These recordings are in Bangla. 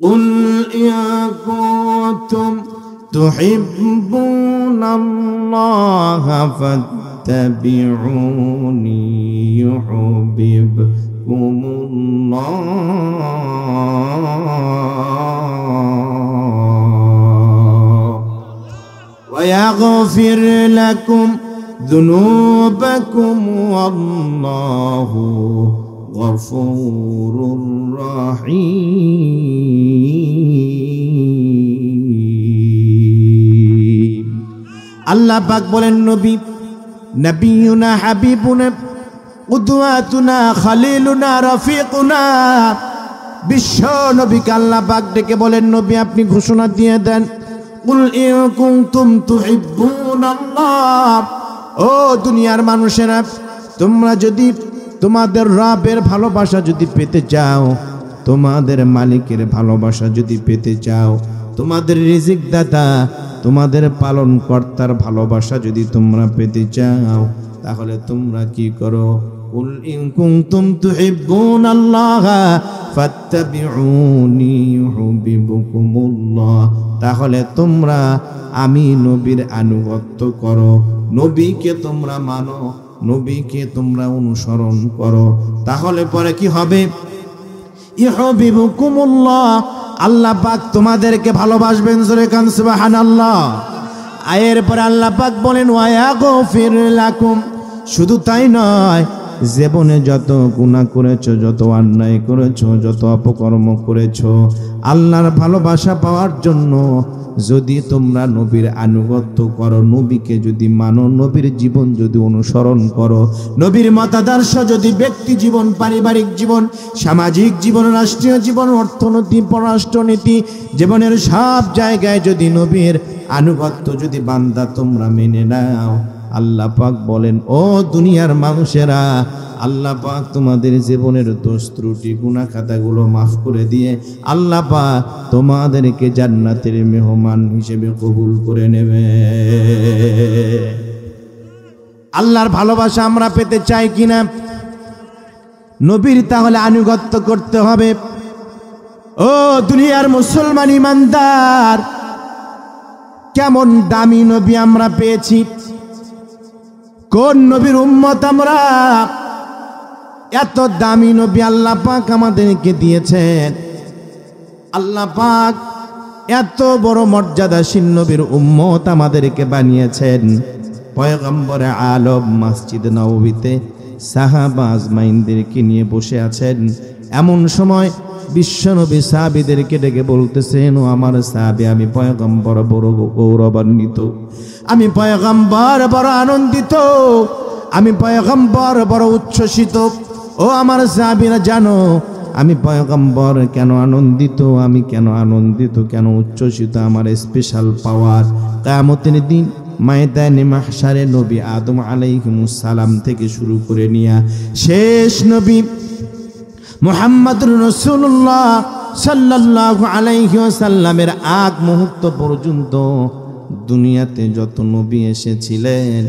কুল ইয়া কুনতুম তুহিব্বুনাল্লাহা ফাত্তাবিউনি ইউহিব্বুকুমুল্লাহ ওয়া ইয়াগফির লাকুম যুনুবাকুম ওয়াল্লাহু গফুরুর রহিম। আল্লাহ পাক বলেন, নবী নবিয়ুনা হাবিবুনা কুদওয়াতুনা খলিলুনা রফিকুনা, বিশ্ব নবীকে আল্লাহ পাক ডেকে বলেন, নবী আপনি ঘোষণা দিয়ে দেন, কুল ইন কুনতুম তুহিব্বুনাল্লাহ, ও দুনিয়ার মানুষেরা, তোমরা যদি তোমাদের রবের ভালোবাসা যদি পেতে চাও, তোমাদের মালিকের ভালোবাসা যদি পেতে চাও, তোমাদের রিজিক দাতা তোমাদের পালন কর্তার ভালোবাসা যদি তোমরা পেতে চাও, তাহলে তোমরা কি করো, কুল ইন কুনতুম তুহিব্বুনাল্লাহ ফাত্তাবিউনি ইউহিব্বুকুমুল্লাহ, তাহলে তোমরা আমি নবীর আনুগত্য করো, নবীকে তোমরা মানো, নবীকে তোমরা অনুসরণ করো, তাহলে পরে কি হবে, ইউহিব্বুকুমুল্লাহ, আল্লাহ পাক তোমাদেরকে ভালোবাসবেন। জোরে কান সুবহানাল্লাহ। আয়ের পরে আল্লাহ পাক বলেন, ওয়া ইয়াগফির লাকুম, শুধু তাই নয়, জীবনে যত গুনাহ করেছো, যত অন্যায় করেছো, যত অপকর্ম করেছো, আল্লাহর ভালোবাসা পাওয়ার জন্য যদি তোমরা নবীর আনুগত্য করো, নবীকে যদি মানো, নবীর জীবন যদি অনুসরণ করো, নবীর মতাদর্শ যদি ব্যক্তি জীবন, পারিবারিক জীবন, সামাজিক জীবন, রাষ্ট্রীয় জীবন, অর্থনীতি, পররাষ্ট্রনীতি, জীবনের সব জায়গায় যদি নবীর আনুগত্য যদি বান্দা তোমরা মেনে নাও, আল্লাহ পাক বলেন, ও দুনিয়ার মানুষেরা, আল্লাহ পাক তোমাদের জীবনের দোষ ত্রুটি গুনাহ খাতাগুলো মাফ করে দিয়ে আল্লাহ পাক তোমাদেরকে জান্নাতের মেহমান হিসেবে কবুল করে নেবে। আল্লাহর ভালোবাসা আমরা পেতে চাই কিনা? নবীর তাহলে আনুগত্য করতে হবে। ও দুনিয়ার মুসলমান ইমানদার, কেমন দামি নবী আমরা পেয়েছি, কোন নবীর উম্মত আমরা, এত দামি নবী আল্লাহ পাক আমাদেরকে দিয়েছেন। আল্লাহ পাক এত বড় মর্যাদাশীল নবীর উম্মত আমাদেরকে বানিয়েছেন। পয়গম্বরে আলম মসজিদ নববীতে সাহাবা আজমাইনদেরকে নিয়ে বসে আছেন। এমন সময় বিশ্বনবী সাহাবীদেরকে ডেকে বলতেছেন, ও আমার সাহাবী, আমি পয়গম্বর বড় গৌরবান্বিত, আমি পয়গম্বর বড় আনন্দিত, আমি পয়গম্বর বড় উচ্ছ্বসিত। ও আমার সাহাবীরা জানো আমি পয়গম্বর কেন আনন্দিত, আমি কেন আনন্দিত, কেন উচ্ছ্বসিত, আমার স্পেশাল পাওয়ার কিয়ামতের দিন ময়দানে মাহশারে নবী আদম আলাইহিস সালাম থেকে শুরু করে নিয়া শেষ নবী মুহাম্মদুর রাসূলুল্লাহ সাল্লাল্লাহু আলাইহি ওয়াসাল্লামের আগ মুহূর্ত পর্যন্ত দুনিয়াতে যত নবী এসেছিলেন,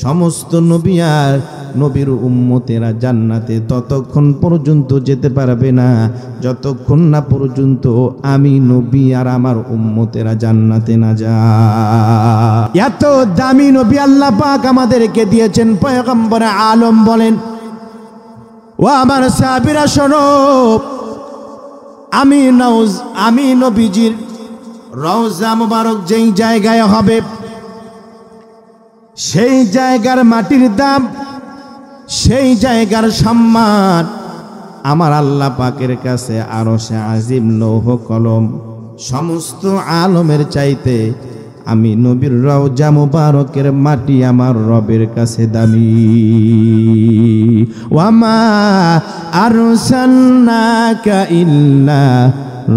সমস্ত নবী আর নবীর উম্মতেরা জান্নাতে ততক্ষণ পর্যন্ত যেতে পারবে না যতক্ষণ না পর্যন্ত আমি নবী আর আমার উম্মতেরা জান্নাতে না যায়। এত দামি নবী আল্লাহ পাক আমাদেরকে দিয়েছেন। পয়গম্বরে আলম বলেন, ও আমার সাহাবীরা শোনো, আমি নবীজির রওজা মুবারক যেই জায়গায় হবে, সেই জায়গার মাটির দাম, সেই জায়গার সম্মান আমার আল্লাহ পাকের কাছে আরশে আজিম লৌহ কলম সমস্ত আলমের চাইতে আমি নবীর রওজা মুবারকের মাটি আমার রবের কাছে দামি। ওয়ামা আরসালনাকা ইল্লা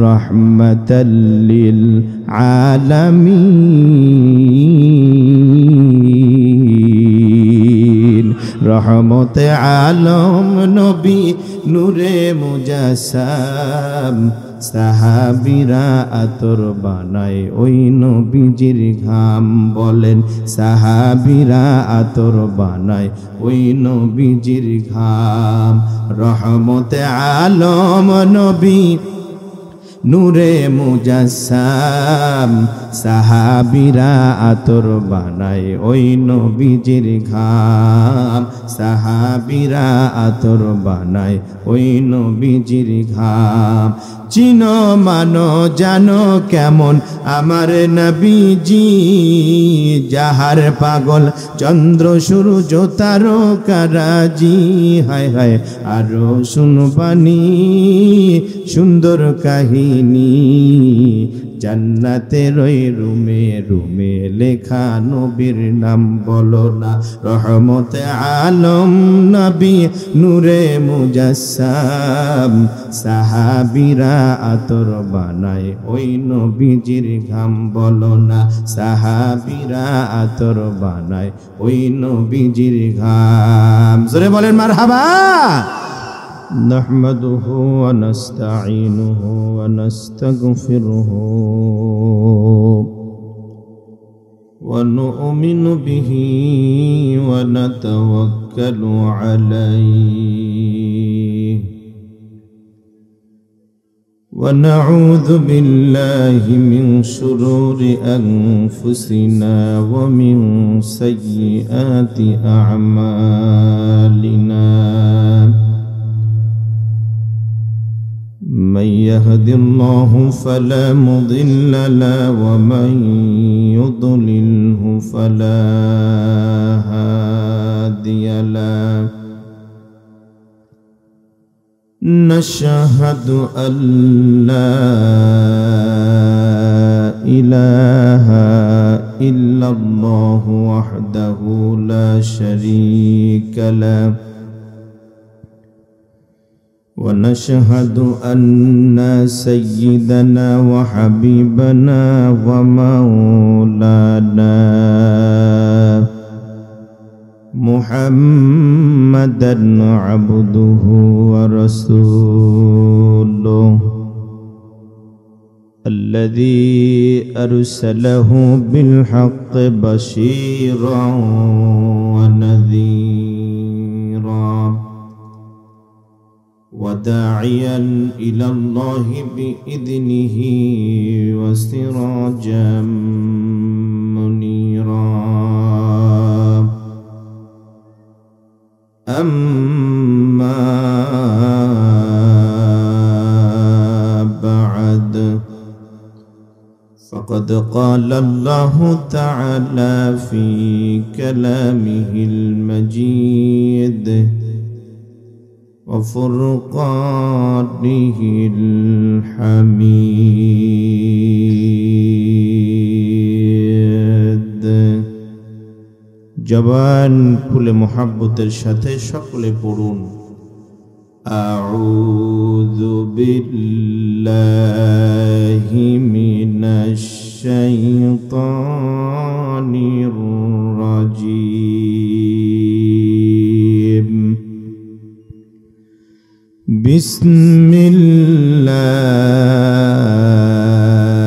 রাহমাতাল লিল আলামিন। রহমতে আলম নবী নূরে মুজাসসাম, সাহাবীরা আতর বানায় ওই নবীজির ঘাম। বলেন সাহাবীরা আতর বানায় ওই নবীজির ঘাম। রহমতে আলম নবী নূরে মুজাসসাম সাহাবীরা আতর বানায় ওই নবীজির ঘাম সাহাবীরা আতর বানায় ওই নবীজির ঘাম চিনো মানো জানো কেমন আমার নবীজি যাহার পাগল চন্দ্র সূর্য তারকারাজি হায় হায় আরো শুনবানি সুন্দর কাহিনী জান্নাতের ওই রুমে রুমে লেখা নবীর নাম বলো না রহমতে আলম নবী নূরে মুজাসসাম সাহাবীরা আতর বানায় ওই নবীজির ঘাম বলো না সাহাবীরা আতর বানায় ওই নবীজির ঘাম জোরে বলেন মারহাবা نحمده ونستعينه ونستغفره ونؤمن به ونتوكل عليه ونعوذ بالله من شرور أنفسنا ومن سيئات أعمالنا من يهد الله فلا مضل له ومن يضلله فلا هادي له نشهد أن لا إله إلا الله وحده لا شريك له ونشهد أن سيدنا وحبيبنا ومولانا محمدا عبده ورسوله الذي أرسله بالحق بشيرا ونذيرا وداعيا إلى الله بإذنه وسراجا منيرا أما بعد فقد قال الله تعالى في كلامه المجيد وفرقانه الحميد জবান খুলে মোহাব্বতের সাথে সকলে পড়ুন আউযু বিল্লাহি মিনাশ শাইতানির রাজীম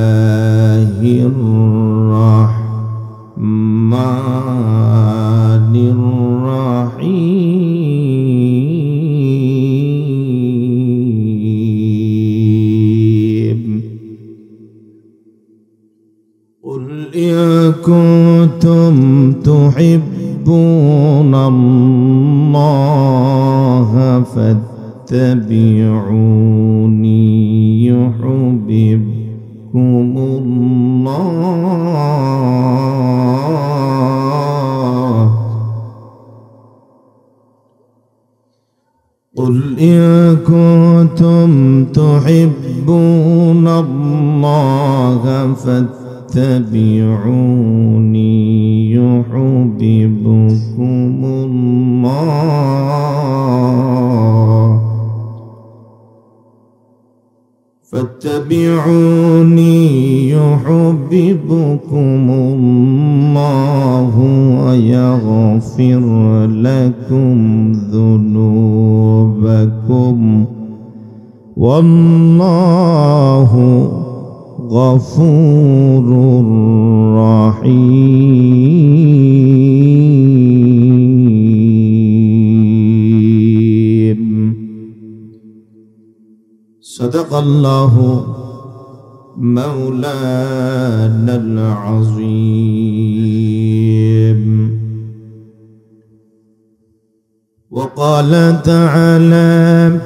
বিসমিল্লাহির রাহমানির রাহিম قل إن كنتم تحبون الله فاتبعوني يحببكم الله قل إن كنتم تحبون الله فاتبعوني يحببكم الله فاتبعوني يحببكم الله ويغفر لكم ذنوبكم والله غفور رحيم صدق الله مولانا العظيم. وقال تعالى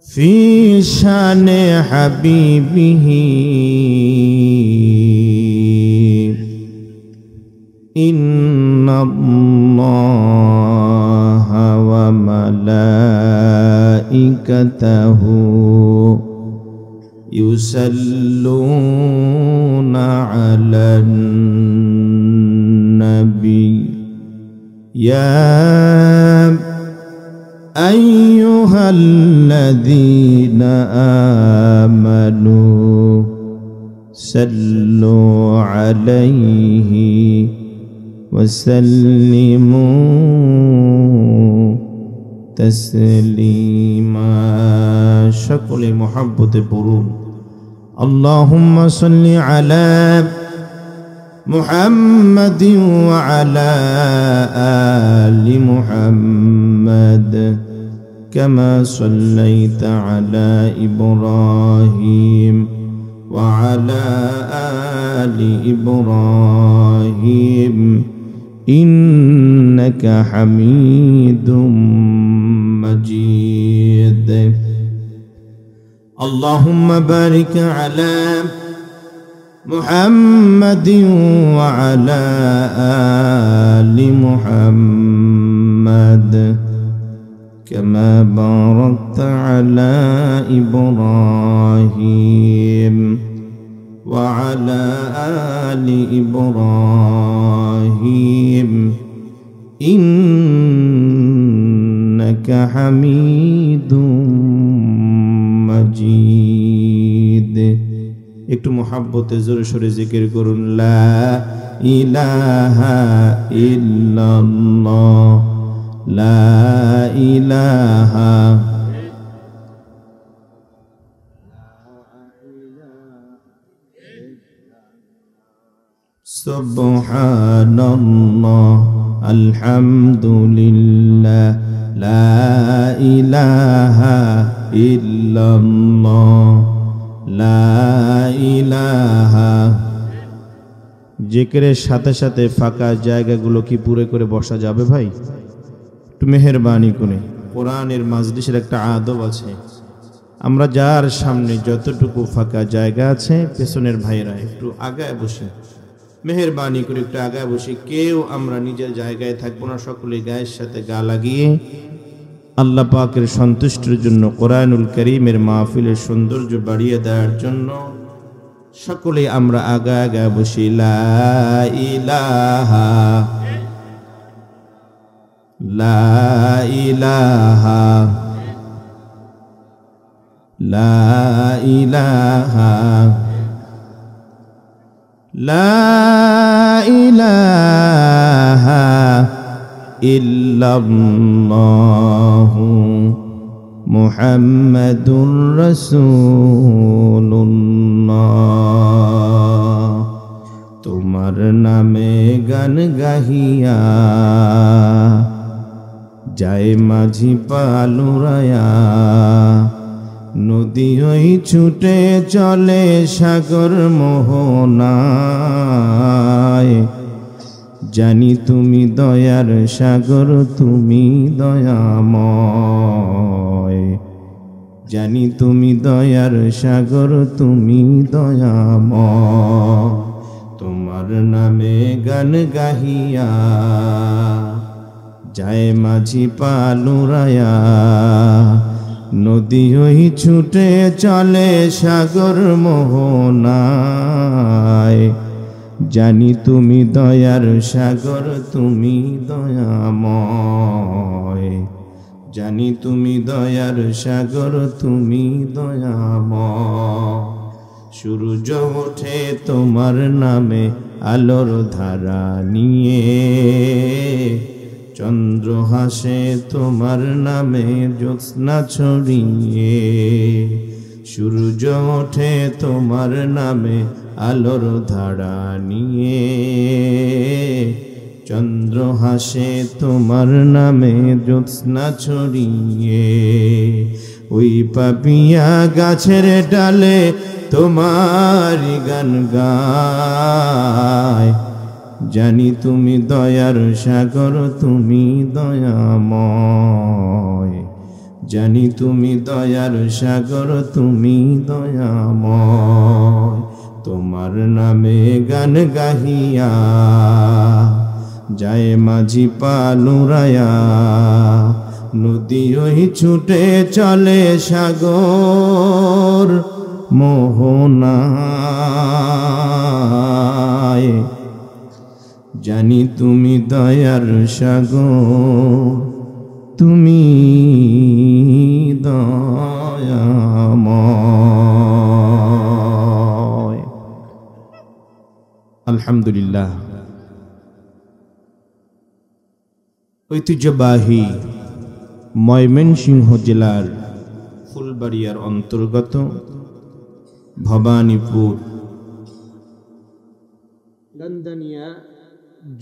في شان حبيبه إن الله وملائكته يصلون على النبي يا أيها الذين آمنوا صلوا عليه وسلموا تسليما. সকলে মহব্বতে পড়ুন اللهم صل على محمد وعلى آل محمد كما صليت على إبراهيم وعلى آل إبراهيم إنك حميد مجيد. اللهم بارك على محمد وعلى آل محمد كما باركت على إبراهيم وعلى آل إبراهيم إنك حميد مجيد. একটু মোহাব্বতে জোরে সোরে জিকির করুন লা ইলাহা ইল্লাল্লাহ লা ইলাহা সুবহানাল্লাহ আলহামদুলিল্লাহ লা ইলাহা ইল্লাল্লাহ লা ইলাহা। জিকিরের সাথে সাথে ফাঁকা জায়গাগুলো কি পুরো করে বসা যাবে ভাই? একটু মেহেরবানি করে, কোরআনের মাজলিসের একটা আদব আছে, আমরা যার সামনে যতটুকু ফাঁকা জায়গা আছে পেছনের ভাইরা একটু আগায় বসে, মেহেরবানি করে একটু আগায় বসে, কেউ আমরা নিজের জায়গায় থাকবো না, সকলে গায়ের সাথে গা লাগিয়ে আল্লাহ পাকের সন্তুষ্টির জন্য, কোরআনুল কারীমের মাহফিলের সৌন্দর্য বাড়িয়ে দেওয়ার জন্য সকলে আমরা আগায় আগায় বসি লা ইলাহা লা ইলাহা লা ইলাহা লা ইলাহা ইল্লাল্লাহু মুহাম্মাদুর রাসূলুল্লাহ। তোমার নামে গান গাহিয়া যায় মাঝি পালুরায়া, নদী ওই ছুটে চলে সাগর মোহনায়, জানি তুমি দয়ার সাগর তুমি দয়াময়, জানি তুমি দয়ার সাগর তুমি দয়াময়। তোমার নামে গান গাহিয়া যায় মাঝি পালুরায়া, নদী ওই ছুটে চলে সাগর মোহনায়, জানি তুমি দয়ার সাগর তুমি দয়াময়, জানি তুমি দয়ার সাগর তুমি দয়াময়। সূর্য ওঠে তোমার নামে আলোর ধারা নিয়ে, চন্দ্র হাসে তোমার নামে জ্যোৎস্না ছড়িয়ে, সূর্য ওঠে তোমার নামে আলোর ধারা নিয়ে, চন্দ্র হাসে তোমার নামে জ্যোৎস্না ছড়িয়ে। ওই পাপিয়া গাছের ডালে তোমারি গান গায়। জানি তুমি দয়ার সাগর, তুমি দয়াময়। জানি তুমি দয়ার সাগর, তুমি দয়াময়। তোমার নামে গান গাহিয়া যায় মাঝি পালুরায়া। নদী ওই ছুটে চলে সাগর মোহনায়। জানি তুমি দয়ার সাগর, তুমি দয়াময়। আলহামদুলিল্লাহ। ঐতিহ্যবাহী ময়মনসিংহ জেলার ফুলবাড়িয়ার অন্তর্গত ভবানীপুর গন্দানিয়া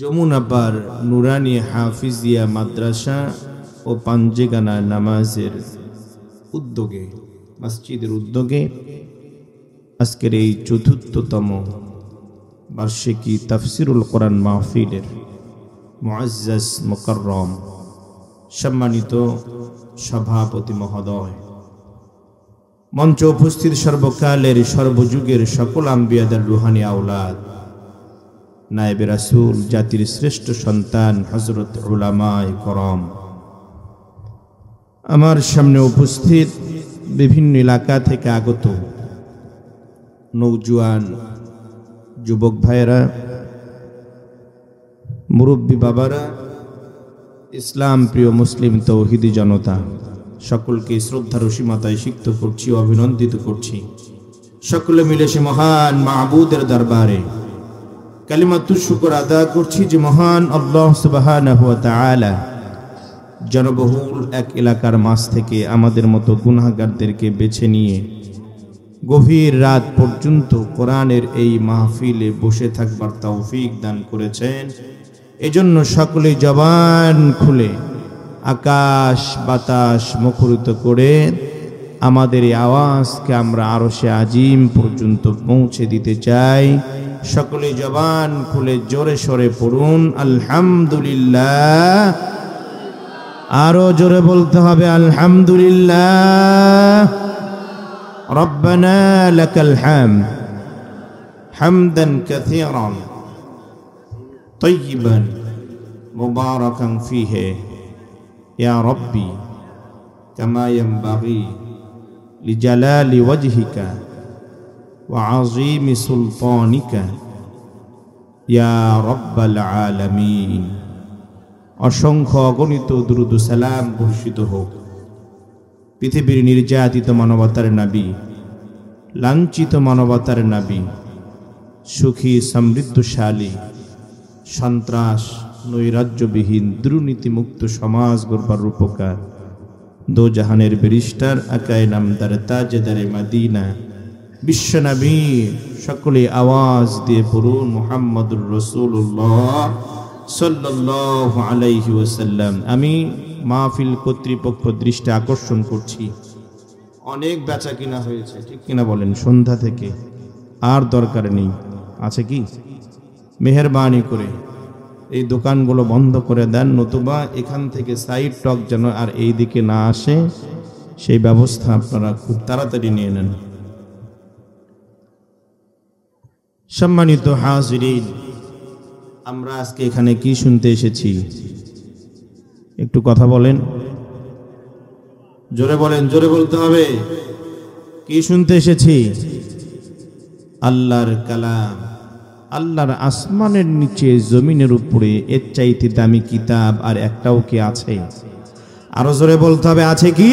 যমুনাপার নুরানি হাফিজিয়া মাদ্রাসা ও পাঞ্জেগানা নামাজের উদ্যোগে, মসজিদের উদ্যোগে আজকের এই চতুর্থতম বার্ষিকী তাফসিরুল কোরআন মাহফিলের মুআজ্জাজ মুকাররম সম্মানিত সভাপতি মহোদয়, মঞ্চ উপস্থিত সর্বকালের সর্বযুগের সকল আম্বিয়াদের রুহানি আওলাদ, নায়েবে রাসূল, জাতির শ্রেষ্ঠ সন্তান হযরত উলামায়ে করম, আমার সামনে উপস্থিত বিভিন্ন এলাকা থেকে আগত নওজোয়ান যুবক ভাইয়েরা, মুরব্বী বাবারা, ইসলাম প্রিয় মুসলিম তৌহিদি জনতা, সকলকে শ্রদ্ধার অসীমতায় সিক্ত করছি, অভিনন্দিত করছি। সকলে মিলে সে মহান মাহবুদের দরবারে কালিমাতুশ শুকর আদা করছি যে মহান আল্লাহ সুবহানাহু ওয়া তাআলা জনবহুল এক এলাকার মাঝ থেকে আমাদের মতো গুনাহগারদেরকে বেছে নিয়ে গভীর রাত পর্যন্ত কোরআনের এই মাহফিলে বসে থাকবার তৌফিক দান করেছেন। এজন্য সকলে জবান খুলে আকাশ বাতাস মুখরিত করে আমাদের এই আওয়াজকে আমরা আরশে আজিম পর্যন্ত পৌঁছে দিতে চাই। সকলে জবান খুলে জোরে সরে পড়ুন আলহামদুলিল্লাহ। আরো জোরে বলতে হবে আলহামদুলিল্লাহ। রব্বানা লাকাল হামদ হামদান কাসীরান طيبا مباركا فيه يا ربي كما ينبغي لجلال وجهك وعظيم سلطانك يا رب العالمين। অসংখ্য অগণিত দুরূদ ও সালাম বর্ষিত হোক পৃথিবীর নির্যাতিত মানবতার নবী, লাঞ্ছিত মানবতার নবী, সুখী সমৃদ্ধশালী সন্ত্রাস নৈরাজ্যবিহীন দুর্নীতিমুক্ত সমাজ গড়বার রূপকার দোজাহানের ব্যারিস্টার আকায়ে নামদার তাজদারে মদিনা বিশ্বনবী, সকলে আওয়াজ দিয়ে পড়ুন মুহাম্মদুর রাসূলুল্লাহ সাল্লাল্লাহু আলাইহি ওয়াসাল্লাম। আমি মাহফিল কর্তৃপক্ষ দৃষ্টি আকর্ষণ করছি, অনেক বেচা কিনা হয়েছে, ঠিক কিনা বলেন? সন্ধ্যা থেকে আর দরকার নেই, আছে কি? মেহেরবানি করে এই দোকানগুলো বন্ধ করে দেন, নতুবা এখান থেকে সাইড টক যেন আর এই দিকে না আসে, সেই ব্যবস্থা আপনারা খুব তাড়াতাড়ি নিয়ে নেন। সম্মানিত হাজিরিন, আমরা আজকে এখানে কি শুনতে এসেছি? একটু কথা বলেন, জোরে বলেন, জোরে বলতে হবে। কি শুনতে এসেছি? আল্লাহর কালাম। আল্লাহর আসমানের নিচে জমিনের উপরে এর চাইতে দামি কিতাব আর একটাও কি আছে? আরো জোরে বলতে হবে, আছে কি?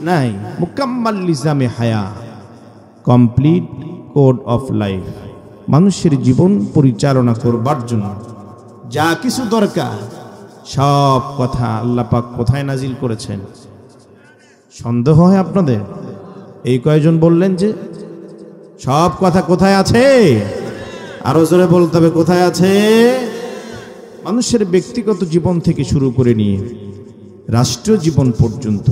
নাই। মুকাম্মাল লিজামে হায়া, কমপ্লিট কোড অফ লাইফ, মানুষের জীবন পরিচালনা করবার জন্য যা কিছু দরকার সব কথা আল্লাহ পাক কোথায় নাজিল করেছেন? সন্দেহ হয় আপনাদের? এই কয়েকজন বললেন যে সব কথা কোথায় আছে? আরো জোরে বলতে হবে, কোথায় আছে? মানুষের ব্যক্তিগত জীবন থেকে শুরু করে নিয়ে রাষ্ট্রীয় জীবন পর্যন্ত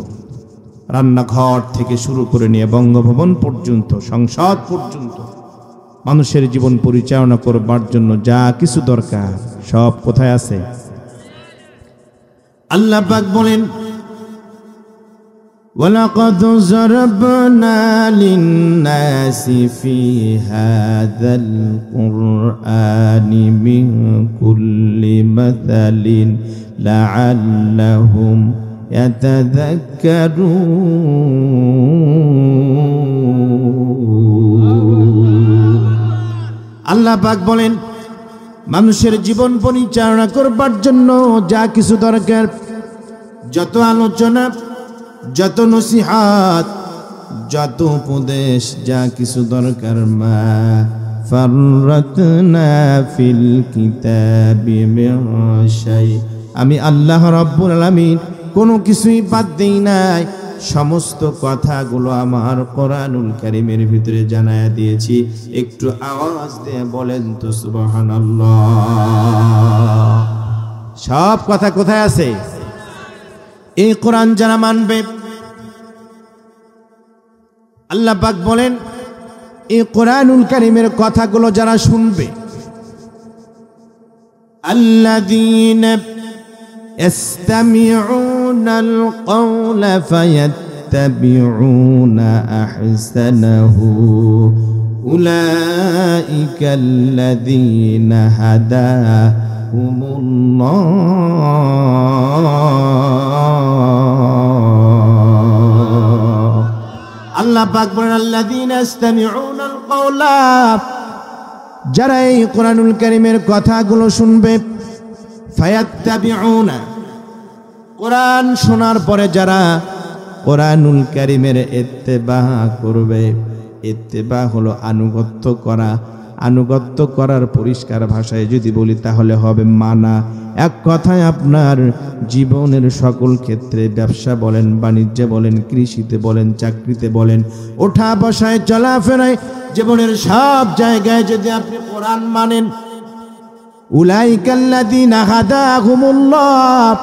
রান্নাঘর থেকে শুরু করে নিয়ে বঙ্গভবন পর্যন্ত, সংসদ পর্যন্ত মানুষের জীবন পরিচালনা করবার জন্য যা কিছু দরকার সব কোথায় আছে? আল্লাহ পাক বলেন, وَلَقَدْ ضَرَبْنَا لِلنَّاسِ فِي هَذَا الْقُرْآنِ مِنْ كُلِّ مَثَلٍ لَعَلَّهُمْ يَتَذَكَّرُونَ। আল্লাহ পাক বলেন, মানুষের জীবন পরিচালনা করবার জন্য যা কিছু দরকার, যত আলোচনা, যত নসিহাত, যত উপদেশ, যা কিছু দরকার, মা ফাররাতনা ফিল কিতাবি মিন শাই, আমি আল্লাহ রাব্বুল আলামিন কোনো কিছুই বাদ দেই নাই, সমস্ত কথাগুলো আমার কোরআনুল কারীমের ভিতরে জানায়া দিয়েছি। একটু আওয়াজ দিয়ে বলেন তো সুবহানাল্লাহ। সব কথা কোথায় আছে? এই কোরআন যারা মানবে, আল্লাহ পাক বলেন এই কোরআনুল কারীমের কথাগুলো যারা শুনবে, আল্লাযীনা ইসতামিউনাল কওলা ফায়াত্তাবিউনা আহসানাহু উলাইকাল্লাযীনা হাদাহুমুল্লাহ। আল্লাহ পাক বলেন, আল্লাযীনা ইসতামিউনাল কওলা, যারা এই কোরআনুল কারীমের কথাগুলো শুনবে, ফায়াত্তাবিউনা, কোরআন শোনার পরে যারা কোরআনুল কারীমের ইত্তেবা করবে। ইত্তেবা হলো আনুগত্য করা। আনুগত্য করার পরিষ্কার ভাষায় যদি বলি তাহলে হবে মানা। এক কথায় আপনার জীবনের সকল ক্ষেত্রে, ব্যবসা বলেন, বাণিজ্যে বলেন, কৃষিতে বলেন, চাকরিতে বলেন, ওঠা বসায়, চলাফেরায়, জীবনের সব জায়গায় যদি আপনি কোরআন মানেন, উলাইকাল্লাযীনা হাদাহুমুল্লাহ,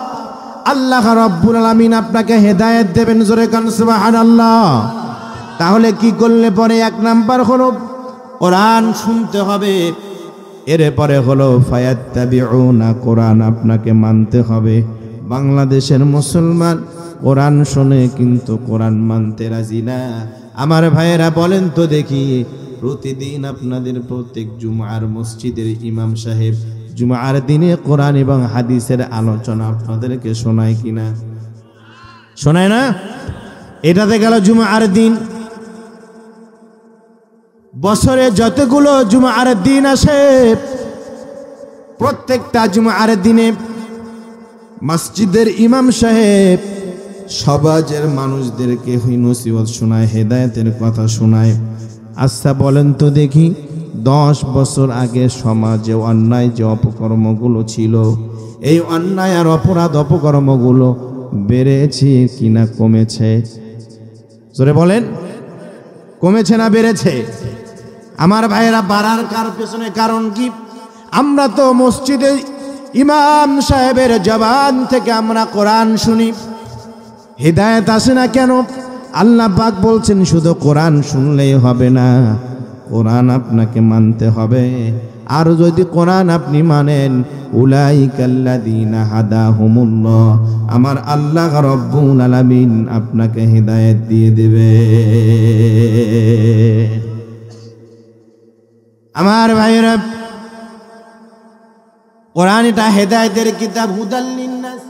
আল্লাহ রাব্বুল আলামিন আপনাকে হেদায়েত দেবেন। জোরে কান সুবহানাল্লাহ। তাহলে কি করলে পরে? এক নাম্বার হলো কোরআন শুনতে হবে, এরপরে হলো ফায়াত্তাবিউনা, কোরআন আপনাকে মানতে হবে। বাংলাদেশের মুসলমান কোরআন শোনে কিন্তু কোরআন মানতে রাজি না। আমার ভাইয়েরা বলেন তো দেখি, প্রতিদিন আপনাদের প্রত্যেক জুমার মসজিদের ইমাম সাহেব জুমার দিনে কোরআন এবং হাদিসের আলোচনা আপনাদেরকে শোনায় কিনা? শোনায় না? এটাতে গেল জুমার দিন। বছরে যতগুলো জুমার দিন আসে, প্রত্যেকটা জুমার দিনে মসজিদের ইমাম সাহেব সমাজের মানুষদেরকে নসিহত শোনায়, হেদায়েতের কথা শোনায়। আচ্ছা বলেন তো দেখি, 10 বছর আগে সমাজে অন্যায় যে অপকর্মগুলো ছিল, এই অন্যায় আর অপরাধ অপকর্মগুলো বেড়েছে কিনা কমেছে? জোরে বলেন, কমেছে না বেড়েছে? আমার ভাইয়েরা, বাড়ার পেছনে কারণ কি? আমরা তো মসজিদে ইমাম সাহেবের জবান থেকে আমরা কোরআন শুনি, হিদায়াত আসে না কেন? আল্লাহ পাক বলছেন শুধু কোরআন শুনলেই হবে না, কোরআন আপনাকে মানতে হবে। আর যদি কোরআন আপনি মানেন, উলাইকাল্লাযীনা হাদাহুমুল্লাহ, আমার আল্লাহ রাব্বুল আলামিন আপনাকে হিদায়াত দিয়ে দেবে। আমার ভাইয়েরা, কোরআন এটা হেদায়েতের কিতাব, হুদাল লিন্নাস,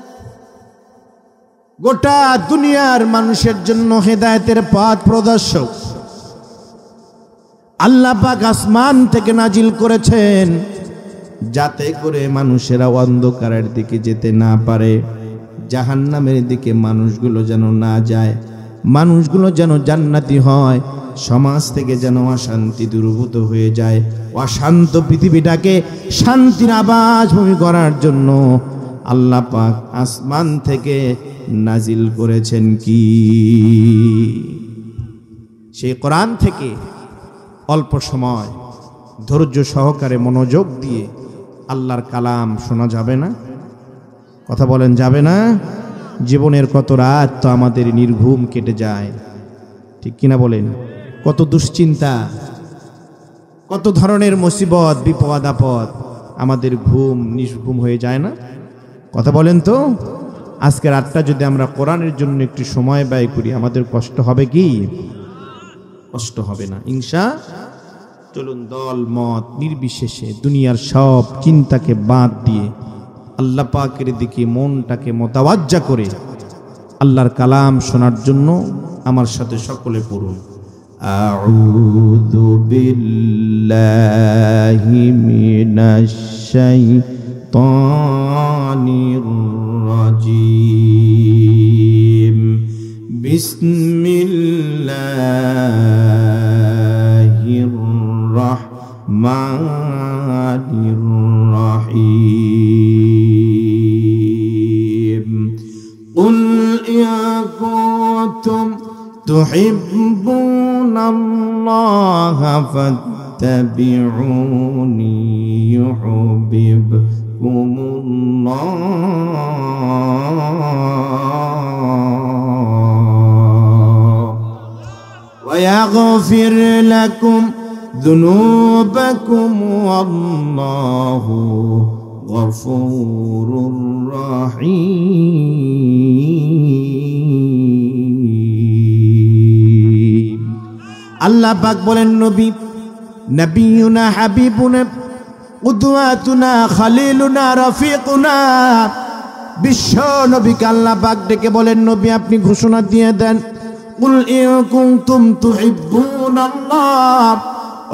গোটা দুনিয়ার মানুষের জন্য হেদায়েতের পথ প্রদর্শক। আল্লাহ পাক আসমান থেকে নাজিল করেছেন যাতে করে মানুষেরা অন্ধকারের দিকে যেতে না পারে, জাহান্নামের দিকে মানুষগুলো যেন না যায়, মানুষগুলো যেন জান্নাতি হয়, সমাজ থেকে যেন অশান্তি দূরীভূত হয়ে যায়। অশান্ত পৃথিবীটাকে শান্তির আবাস ভূমি করার জন্য আল্লাহ পাক আসমান থেকে নাজিল করেছেন কি? সেই কোরআন থেকে অল্প সময় ধৈর্য সহকারে মনোযোগ দিয়ে আল্লাহর কালাম শোনা যাবে না? কথা বলেন, যাবে না? জীবনের কত রাত তো আমাদের নির্ঘুম কেটে যায়, ঠিক কিনা বলেন? কত দুশ্চিন্তা, কত ধরনের মুসিবত, বিপদ আপদ, আমাদের ঘুম নির্ঘুম হয়ে যায় না? কথা বলেন তো। আজকে রাতটা যদি আমরা কোরআনের জন্য একটু সময় ব্যয় করি, আমাদের কষ্ট হবে কি? কষ্ট হবে না ইনশাআল্লাহ। চলুন দল মত নির্বিশেষে দুনিয়ার সব চিন্তাকে বাদ দিয়ে আল্লাহ পাকের দিকে মনটাকে মোতাওয়াজ্জা করে আল্লাহর কালাম শোনার জন্য আমার সাথে সকলে পড়ুন। আউযু বিল্লাহি মিনাশ শাইতানির রাজিম। বিসমিল্লাহির রাহমানির রাহিম। কুল ইয়া কুনতুম তুহিব্বুনাল্লাহা ফাত্তাবিউনি ইউহিব্বুকুমুল্লাহ ওয়া ইয়াগফির লাকুম যুনুবাকুম ওয়াল্লাহু গফুরুর রহিম। আল্লাহ পাক বলেন, নবী নবিয়ুনা হাবিবুনা কুদওয়াতুনা খালিলুনা রাফিকুনা, বিশ্ব নবীকে আল্লাহ পাক ডেকে বলেন, নবী আপনি ঘোষণা দিয়ে দেন, কুল ইন কুনতুম তুহিব্বুনাল্লাহ,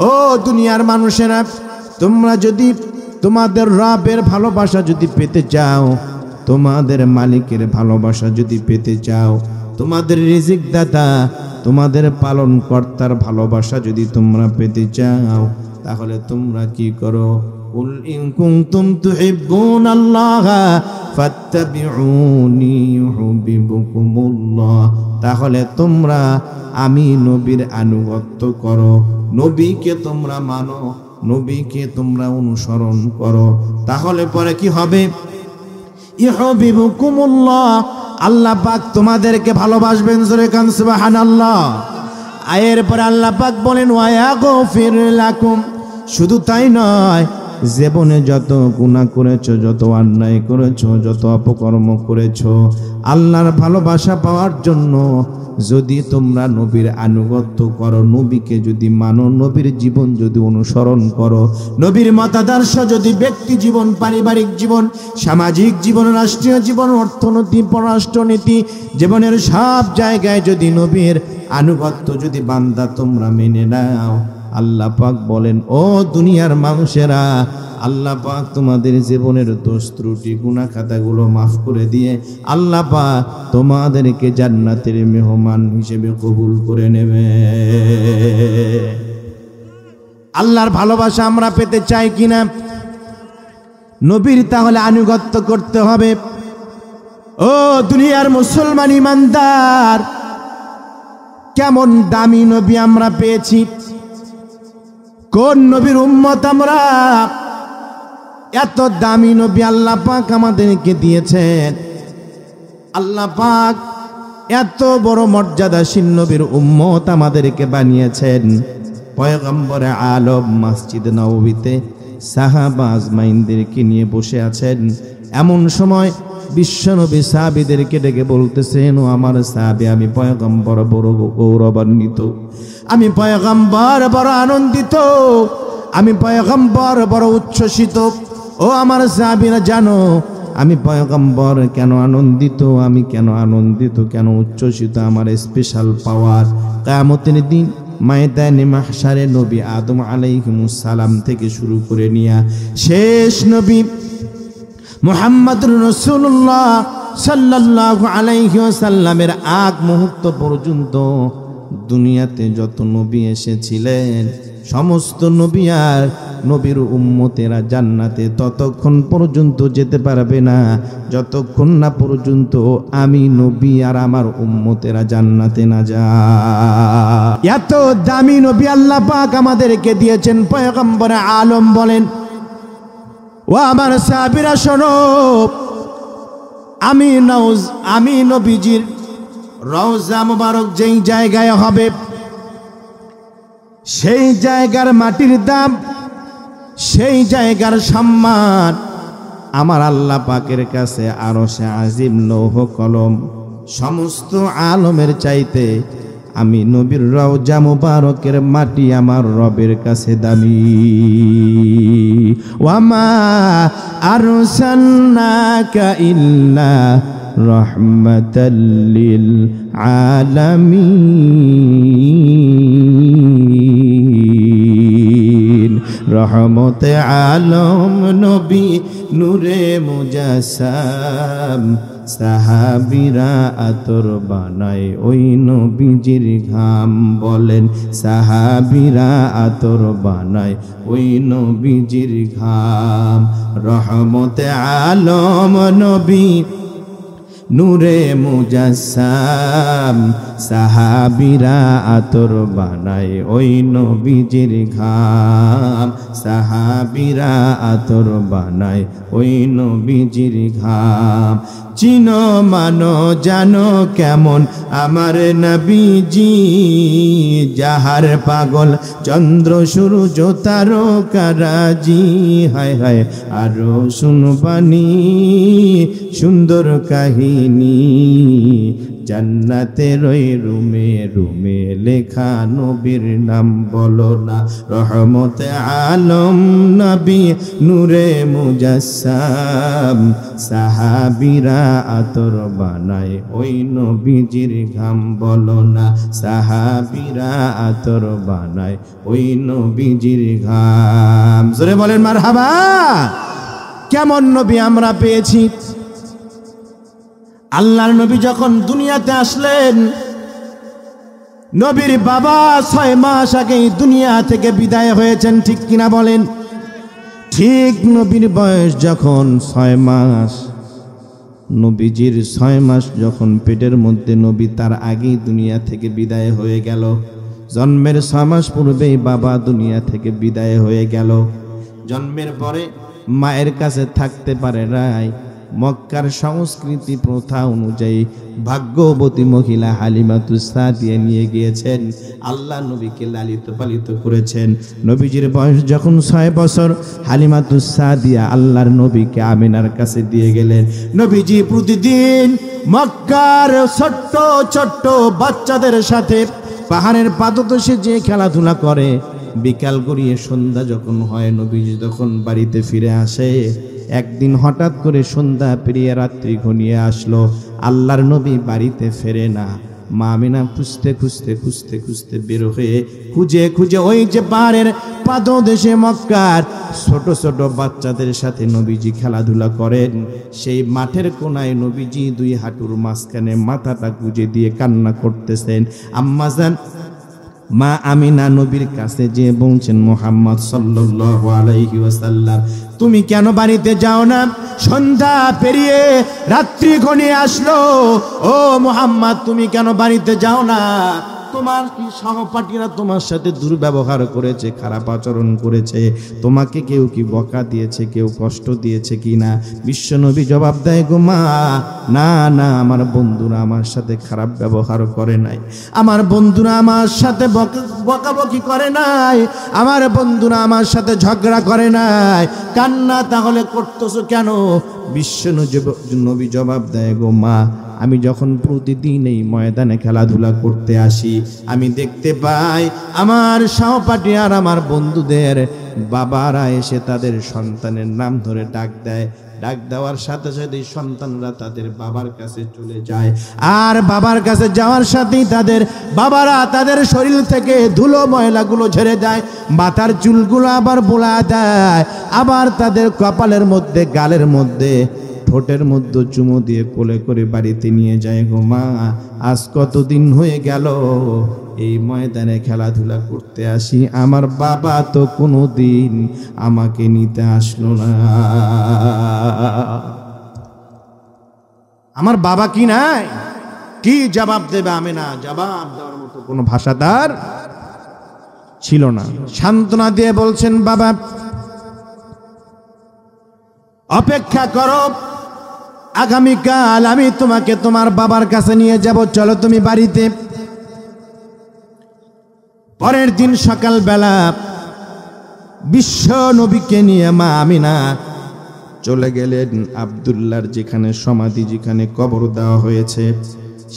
ও দুনিয়ার মানুষেরা, তোমরা যদি তোমাদের রবের ভালোবাসা যদি পেতে চাও, তোমাদের মালিকের ভালোবাসা যদি পেতে চাও, তোমাদের রিজিক দাতা তোমাদের পালন কর্তার ভালোবাসা যদি তোমরা পেতে চাও, তাহলে তোমরা কি করো? কুল ইন কুনতুম তুহিব্বুনাল্লাহ ফাত্তাবিউনি ইউহিব্বুকুমুল্লাহ, তাহলে তোমরা আমি নবীর আনুগত্য করো, নবীকে তোমরা মানো, নবীকে তোমরা অনুসরণ করো, তাহলে পরে কি হবে? ইউহিব্বুকুমুল্লাহ, আল্লাহ পাক তোমাদেরকে ভালোবাসবেন। জোরে কান সুবহানাল্লাহ। আয়ের পরে আল্লাহ পাক বলেন, ওয়া ইয়াগফির লাকুম, শুধু তাই নয়, জীবনে যত গুনাহ করেছো, যত অন্যায় করেছো, যত অপকর্ম করেছো, আল্লাহর ভালোবাসা পাওয়ার জন্য যদি তোমরা নবীর আনুগত্য করো, নবীকে যদি মানো, নবীর জীবন যদি অনুসরণ করো, নবীর মতাদর্শ যদি ব্যক্তি জীবন, পারিবারিক জীবন, সামাজিক জীবন, রাষ্ট্রীয় জীবন, অর্থনীতি, পররাষ্ট্রনীতি, জীবনের সব জায়গায় যদি নবীর আনুগত্য যদি বান্দা তোমরা মেনে নাও, আল্লাহ পাক বলেন, ও দুনিয়ার মানুষেরা, আল্লাহ পাক তোমাদের জীবনের দোষ ত্রুটি গুনাহ খাতাগুলো মাফ করে দিয়ে আল্লাহ পাক তোমাদেরকে জান্নাতের মেহমান হিসেবে কবুল করে নেবে। আল্লাহর ভালোবাসা আমরা পেতে চাই কিনা? নবীর তাহলে আনুগত্য করতে হবে। ও দুনিয়ার মুসলমান ইমানদার, কেমন দামি নবী আমরা পেয়েছি, কোন নবীর উম্মত আমরা, এত দামি নবী আল্লাহ পাক আমাদেরকে দিয়েছেন। আল্লাহ পাক এত বড় মর্যাদাশীল নবীর উম্মত আমাদেরকে বানিয়েছেন। পয়গম্বরে আলম মসজিদ নববীতে সাহাবা আজমাইনদেরকে নিয়ে বসে আছেন। এমন সময় বিশ্বনবী সাহাবীদেরকে ডেকে বলতেছেন, ও আমার সাহাবী, আমি পয়গম্বর বড় গৌরবান্বিত, আমি পয়গম্বর বড় আনন্দিত, আমি পয়গম্বর বড় উচ্ছ্বসিত। ও আমার সাহাবীরা জানো আমি পয়গম্বর কেন আনন্দিত, আমি কেন আনন্দিত, কেন উচ্ছ্বসিত, আমার স্পেশাল পাওয়ার কিয়ামতের দিন ময়দানে মাহশারে নবী আদম আলাইহিস সালাম থেকে শুরু করে নিয়া শেষ নবী মুহাম্মদুর রাসূলুল্লাহ সাল্লাল্লাহু আলাইহি ওয়াসাল্লামের আগ মুহূর্ত পর্যন্ত দুনিয়াতে যত নবী এসেছিলেন, সমস্ত নবী আর নবীর উম্মতেরা জান্নাতে ততক্ষণ পর্যন্ত যেতে পারবে না যতক্ষণ না পর্যন্ত আমি নবী আর আমার উম্মতেরা জান্নাতে না যায়। এত দামি নবী আল্লাহ পাক আমাদেরকে দিয়েছেন। পয়গম্বরে আলম বলেন, ও আমার সাহাবীরা শোনো, আমি নবীজির রওজা মুবারক যেই জায়গায় হবে, সেই জায়গার মাটির দাম, সেই জায়গার সম্মান আমার আল্লাহ পাকের কাছে আরশে আজিম লৌহ কলম সমস্ত আলমের চাইতে আমি নবীর রওজা মুবারকের মাটি আমার রবের কাছে দামি। ওয়ামা আরসালনাকা ইল্লা রাহমাতাল লিল আলামিন। রহমতে আলম নবী নূরে মুজাসসাম, সাহাবীরা আতর বানায় ওই নবীজির ঘাম। বলেন সাহাবীরা আতর বানায় ওই নবীজির ঘাম। রহমতে আলম নবী নূরে মুজাসসাম, সাহাবীরা আতর বানায় ওই নবীজির ঘাম। সাহাবীরা আতর বানায় ওই নবীজির ঘাম। চিনো মানো জানো কেমন আমার নবীজি, যাহার পাগল চন্দ্র সূর্য তারকারাজি। হায় হায় আরো শুনবানি সুন্দর কাহিনী, জান্নাতের ওই রুমে রুমে লেখা নবীর নাম বলো না। রহমতে আলম নবী নূরে মুজাসসাম, সাহাবীরা আতর বানায় ওই নবীজির ঘাম। বলো না সাহাবীরা আতর বানায় ওই নবীজির ঘাম। জোরে বলেন মারহাবা। কেমন নবী আমরা পেয়েছি। আল্লাহর নবী যখন দুনিয়াতে আসলেন, নবীর বাবা 6 মাস আগেই দুনিয়া থেকে বিদায় হয়েছেন, ঠিক কিনা বলেন? ঠিক নবীর বয়স যখন 6 মাস, নবীজির 6 মাস যখন পেটের মধ্যে, নবী তার আগেই দুনিয়া থেকে বিদায় হয়ে গেল। জন্মের 6 মাস পূর্বেই বাবা দুনিয়া থেকে বিদায় হয়ে গেল। জন্মের পরে মায়ের কাছে থাকতে পারে নাই। মক্কার সংস্কৃতি প্রথা অনুযায়ী ভাগ্যবতী মহিলা হালিমাতুস সাদিয়া নিয়ে গিয়েছেন, আল্লাহ নবীকে লালিত পালিত করেছেন। নবীজির বয়স যখন 6 বছর, হালিমাতুস সাদিয়া আল্লাহর নবীকে আমিনার কাছে দিয়ে গেলেন। নবীজি প্রতিদিন মক্কার ছোট্ট ছোট্ট বাচ্চাদের সাথে পাহাড়ের পাদদেশে যে খেলাধুলা করে, বিকাল গড়িয়ে সন্ধ্যা যখন হয়, নবীজি যখন বাড়িতে ফিরে আসে, একদিন হঠাৎ করে সন্ধ্যা পেরিয়ে রাত্রি ঘনিয়ে আসলো, আল্লাহর নবী বাড়িতে ফেরে না। মা আমিনা খুঁজতে খুঁজতে খুঁজতে খুঁজতে বের হয়ে খুঁজে খুঁজে ওই যে পাহাড়ের পাদদেশে মক্কার ছোট ছোট বাচ্চাদের সাথে নবীজি খেলাধুলা করেন, সেই মাঠের কোনায় নবীজি 2 হাঁটুর মাঝখানে মাথাটা গুজে দিয়ে কান্না করতেছেন। আম্মাজান মা আমিনা নবীর কাছে যে বলছেন, মুহাম্মদ সাল্লাল্লাহু আলাইহি ওয়াসাল্লাম, তুমি কেন বাড়িতে যাও না? সন্ধ্যা পেরিয়ে রাত্রি ঘনিয়ে আসলো, ও মুহাম্মদ তুমি কেন বাড়িতে যাও না? তোমার কি সহপাঠীরা তোমার সাথে দুর্ব্যবহার করেছে, খারাপ আচরণ করেছে? তোমাকে কেউ কি বকা দিয়েছে, কেউ কষ্ট দিয়েছে কি না? বিশ্বনবী জবাব দেয়, গো মা, না না, আমার বন্ধুরা আমার সাথে খারাপ ব্যবহার করে নাই, আমার বন্ধুরা আমার সাথে বকাবকি করে নাই, আমার বন্ধুরা আমার সাথে ঝগড়া করে নাই। কান্না তাহলে করতেছো কেন? বিশ্বনবী জবাব দেয়, গো মা, আমি যখন প্রতিদিন এই ময়দানে খেলাধুলা করতে আসি, আমি দেখতে পাই আমার সহপাঠী আর আমার বন্ধুদের বাবারা এসে তাদের সন্তানের নাম ধরে ডাক দেয়। ডাক দেওয়ার সাথে সাথে সন্তানরা তাদের বাবার কাছে চলে যায়, আর বাবার কাছে যাওয়ার সাথেই তাদের বাবারা তাদের শরীর থেকে ধুলো ময়লাগুলো ঝেড়ে দেয়, মাথার চুলগুলো আবার বোলা দেয়, আবার তাদের কপালের মধ্যে, গালের মধ্যে, ঠোঁটের মধ্যে চুমু দিয়ে কোলে করে বাড়িতে নিয়ে যায়। গো মা, আজ কতদিন হয়ে গেল এই ময়দানে খেলাধুলা করতে আসি, আমার বাবা তো কোনোদিন আমাকে নিতে আসলো না। আমার বাবা কি নাই? কি জবাব দেবে আমিনা? জবাব দেওয়ার মতো কোনো ভাষা তার ছিল না। সান্ত্বনা দিয়ে বলছেন, বাবা অপেক্ষা করো, আগামীকাল আমি তোমাকে তোমার বাবার কাছে নিয়ে যাব, চলো তুমি বাড়িতে। পরের দিন সকালবেলা বিশ্ব নবীকে নিয়ে মা আমিনা চলে গেলেন আব্দুল্লাহর যেখানে সমাধি, যেখানে কবর দেওয়া হয়েছে,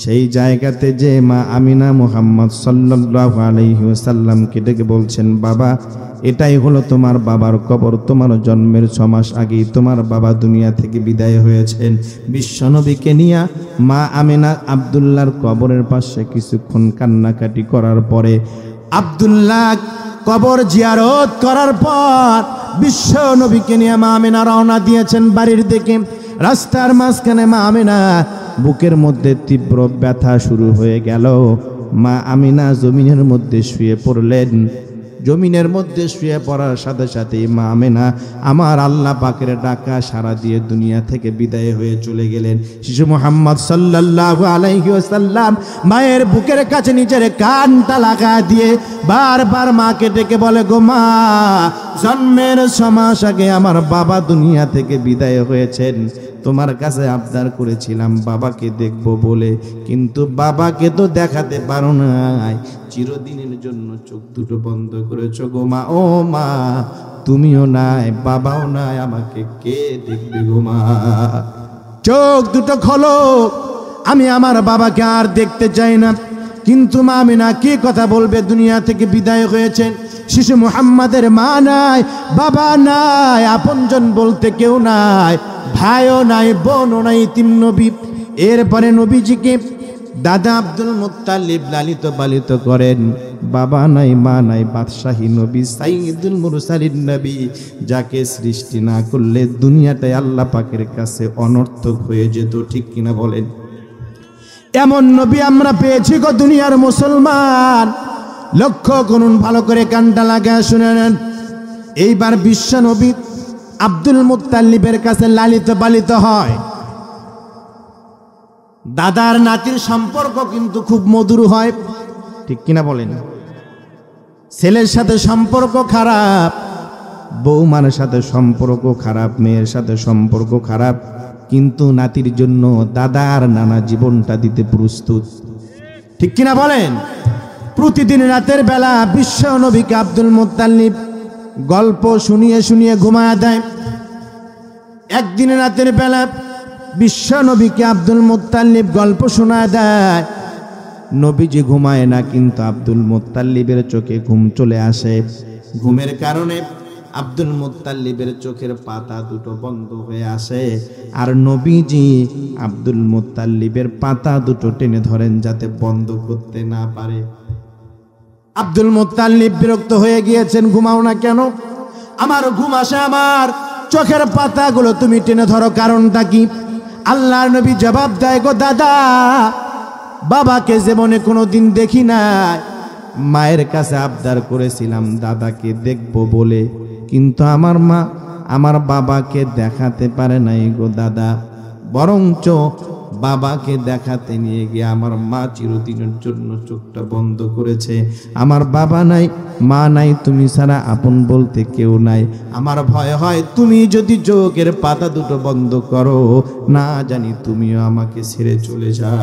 সেই জায়গাতে যে মা আমিনা মুহাম্মদ সাল্লাল্লাহু আলাইহি ওয়াসাল্লামকে ডেকে বলছেন, বাবা, এটাই হলো তোমার বাবার কবর। তোমার জন্মের 6 মাস আগেই তোমার বাবা দুনিয়া থেকে বিদায় হয়েছেন। বিশ্বনবীকে নিয়ে মা আমিনা আব্দুল্লাহর কবরের পাশে কিছুক্ষণ কান্নাকাটি করার পরে আব্দুল্লাহ কবর জিয়ারত করার পর বিশ্ব নবীকে নিয়ে মা আমিনা রওনা দিয়েছেন বাড়ির দিকে। রাস্তার মাঝখানে মা আমিনা বুকের মধ্যে তীব্র ব্যথা শুরু হয়ে গেল। মা আমিনা জমিনের মধ্যে শুয়ে পড়লেন। জমিনের মধ্যে শুয়ে পড়ার সাথে সাথে মা আমিনা আমার আল্লাহ পাকের ডাকা সাড়া দিয়ে দুনিয়া থেকে বিদায় হয়ে চলে গেলেন। শিশু মুহাম্মদ সাল্লাল্লাহু আলাইহি ওয়াসাল্লাম মায়ের বুকের কাছে নিজের কানটা লাগা দিয়ে বারবার মাকে ডেকে বলে, গো মা, জন্মের 6 মাস আগে আমার বাবা দুনিয়া থেকে বিদায় হয়েছেন। তোমার কাছে আবদার করেছিলাম বাবাকে দেখবো বলে, কিন্তু বাবাকে তো দেখাতে পারো নাই, চিরদিনের জন্য চোখ দুটো বন্ধ করেছো গো মা। ও মা, তুমিও নাই, বাবাও নাই, আমাকে কে দেখবে গো মা? চোখ দুটো খোলো, আমি আমার বাবাকে আর দেখতে চাই না। কিন্তু মা আমিনা কি কথা বলবে? দুনিয়া থেকে বিদায় হয়েছেন। শিশু মুহাম্মাদের মা নাই, বাবা নাই, আপনজন বলতে কেউ নাই, ভাইও নাই, বোনও নাই, তিন নবী। এরপরে নবীজিকে দাদা আব্দুল মুত্তালিব লালিত পালিত করেন। বাবা নাই, মা নাই, বাদশাহী নবী, সাইয়্যিদুল মুরসালিন নবী, যাকে সৃষ্টি না করলে দুনিয়াটাই আল্লাহ পাকের কাছে অনর্থক হয়ে যেত। ঠিক কিনা বলেন? এমন নবী আমরা পেয়েছি গো দুনিয়ার মুসলমান। লক্ষ্য করুন, ভালো করে কানটা লাগায় শুনে নেন। এইবার বিশ্ব নবী আব্দুল মুত্তালিবের কাছে লালিত পালিত হয়। দাদার নাতির সম্পর্ক কিন্তু খুব মধুর হয়। ঠিক কিনা বলেন? ছেলের সাথে সম্পর্ক খারাপ, বৌমার সাথে সম্পর্ক খারাপ, মেয়ের সাথে সম্পর্ক খারাপ, কিন্তু নাতির জন্য দাদা আর নানা জীবনটা দিতে প্রস্তুত। ঠিক কিনা বলেন? প্রতিদিন রাতের বেলা বিশ্ব নবীকে আব্দুল মুত্তালিব গল্প শুনিয়ে শুনিয়ে ঘুমায়া দেয়। একদিন রাতের বেলা বিশ্ব নবীকে আব্দুল মুত্তালিব গল্প শোনায় দেয়। নবীজি ঘুমায় না, কিন্তু আব্দুল মুত্তালিবের চোখে ঘুম চলে আসে। ঘুমের কারণে আব্দুল মুত্তালিবের চোখের পাতা দুটো বন্ধ হয়ে আসে, আর নবীজি আব্দুল মুত্তালিবের পাতা দুটো টেনে ধরেন যাতে বন্ধ করতে না পারে। আব্দুল মুত্তালিব বিরক্ত হয়ে গিয়েছেন, ঘুমাও না কেন? আমার ঘুম আসে, আমার চোখের পাতাগুলো তুমি টেনে ধরো, কারণটা কি? আল্লাহর নবী জবাব দেয়, গো দাদা, বাবাকে জীবনে কোনোদিন দেখি নাই। মায়ের কাছে আবদার করেছিলাম দাদাকে দেখবো বলে, কিন্তু আমার মা আমার বাবাকে দেখাতে পারে নাই গো দাদা। বরঞ্চ বাবাকে দেখাতে নিয়ে গিয়ে আমার মা চিরদিনের জন্য চোখটা বন্ধ করেছে। আমার বাবা নাই, মা নাই, তুমি ছাড়া আপন বলতে কেউ নাই। আমার ভয় হয় তুমি যদি চোখের পাতা দুটো বন্ধ করো, না জানি তুমিও আমাকে ছেড়ে চলে যাও।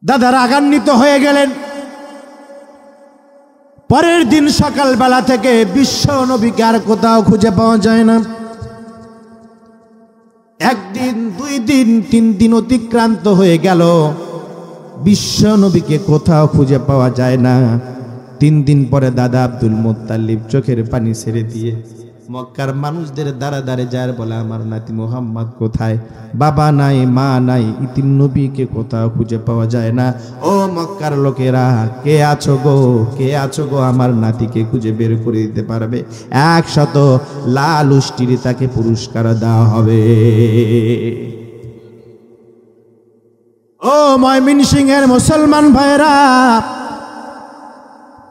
দাদা রাগান্বিত হয়ে গেলেন। পরের দিন সকালবেলা থেকে বিশ্ব নবীকে আর কোথাও খুঁজে পাওয়া যায় না। একদিন, 2 দিন, 3 দিন অতিক্রান্ত হয়ে গেল, বিশ্ব নবীকে কোথাও খুঁজে পাওয়া যায় না। 3 দিন পরে দাদা আব্দুল মুত্তালিব চোখের পানি ছেড়ে দিয়ে মক্কার মানুষদের দ্বারা দ্বারে যায়, বলে আমার নাতি মুহাম্মদ কোথায়? বাবা নাই, মা নাই, ইতিম নবীকে কোথাও খুঁজে পাওয়া যায় না। ও মক্কার লোকেরা, কে আছো গো, কে আছো গো, আমার নাতিকে খুঁজে বের করে দিতে পারবে? 100 লাল উষ্টিরে তাকে পুরস্কার দেওয়া হবে। ও ময়মনসিংহের মুসলমান ভাইরা,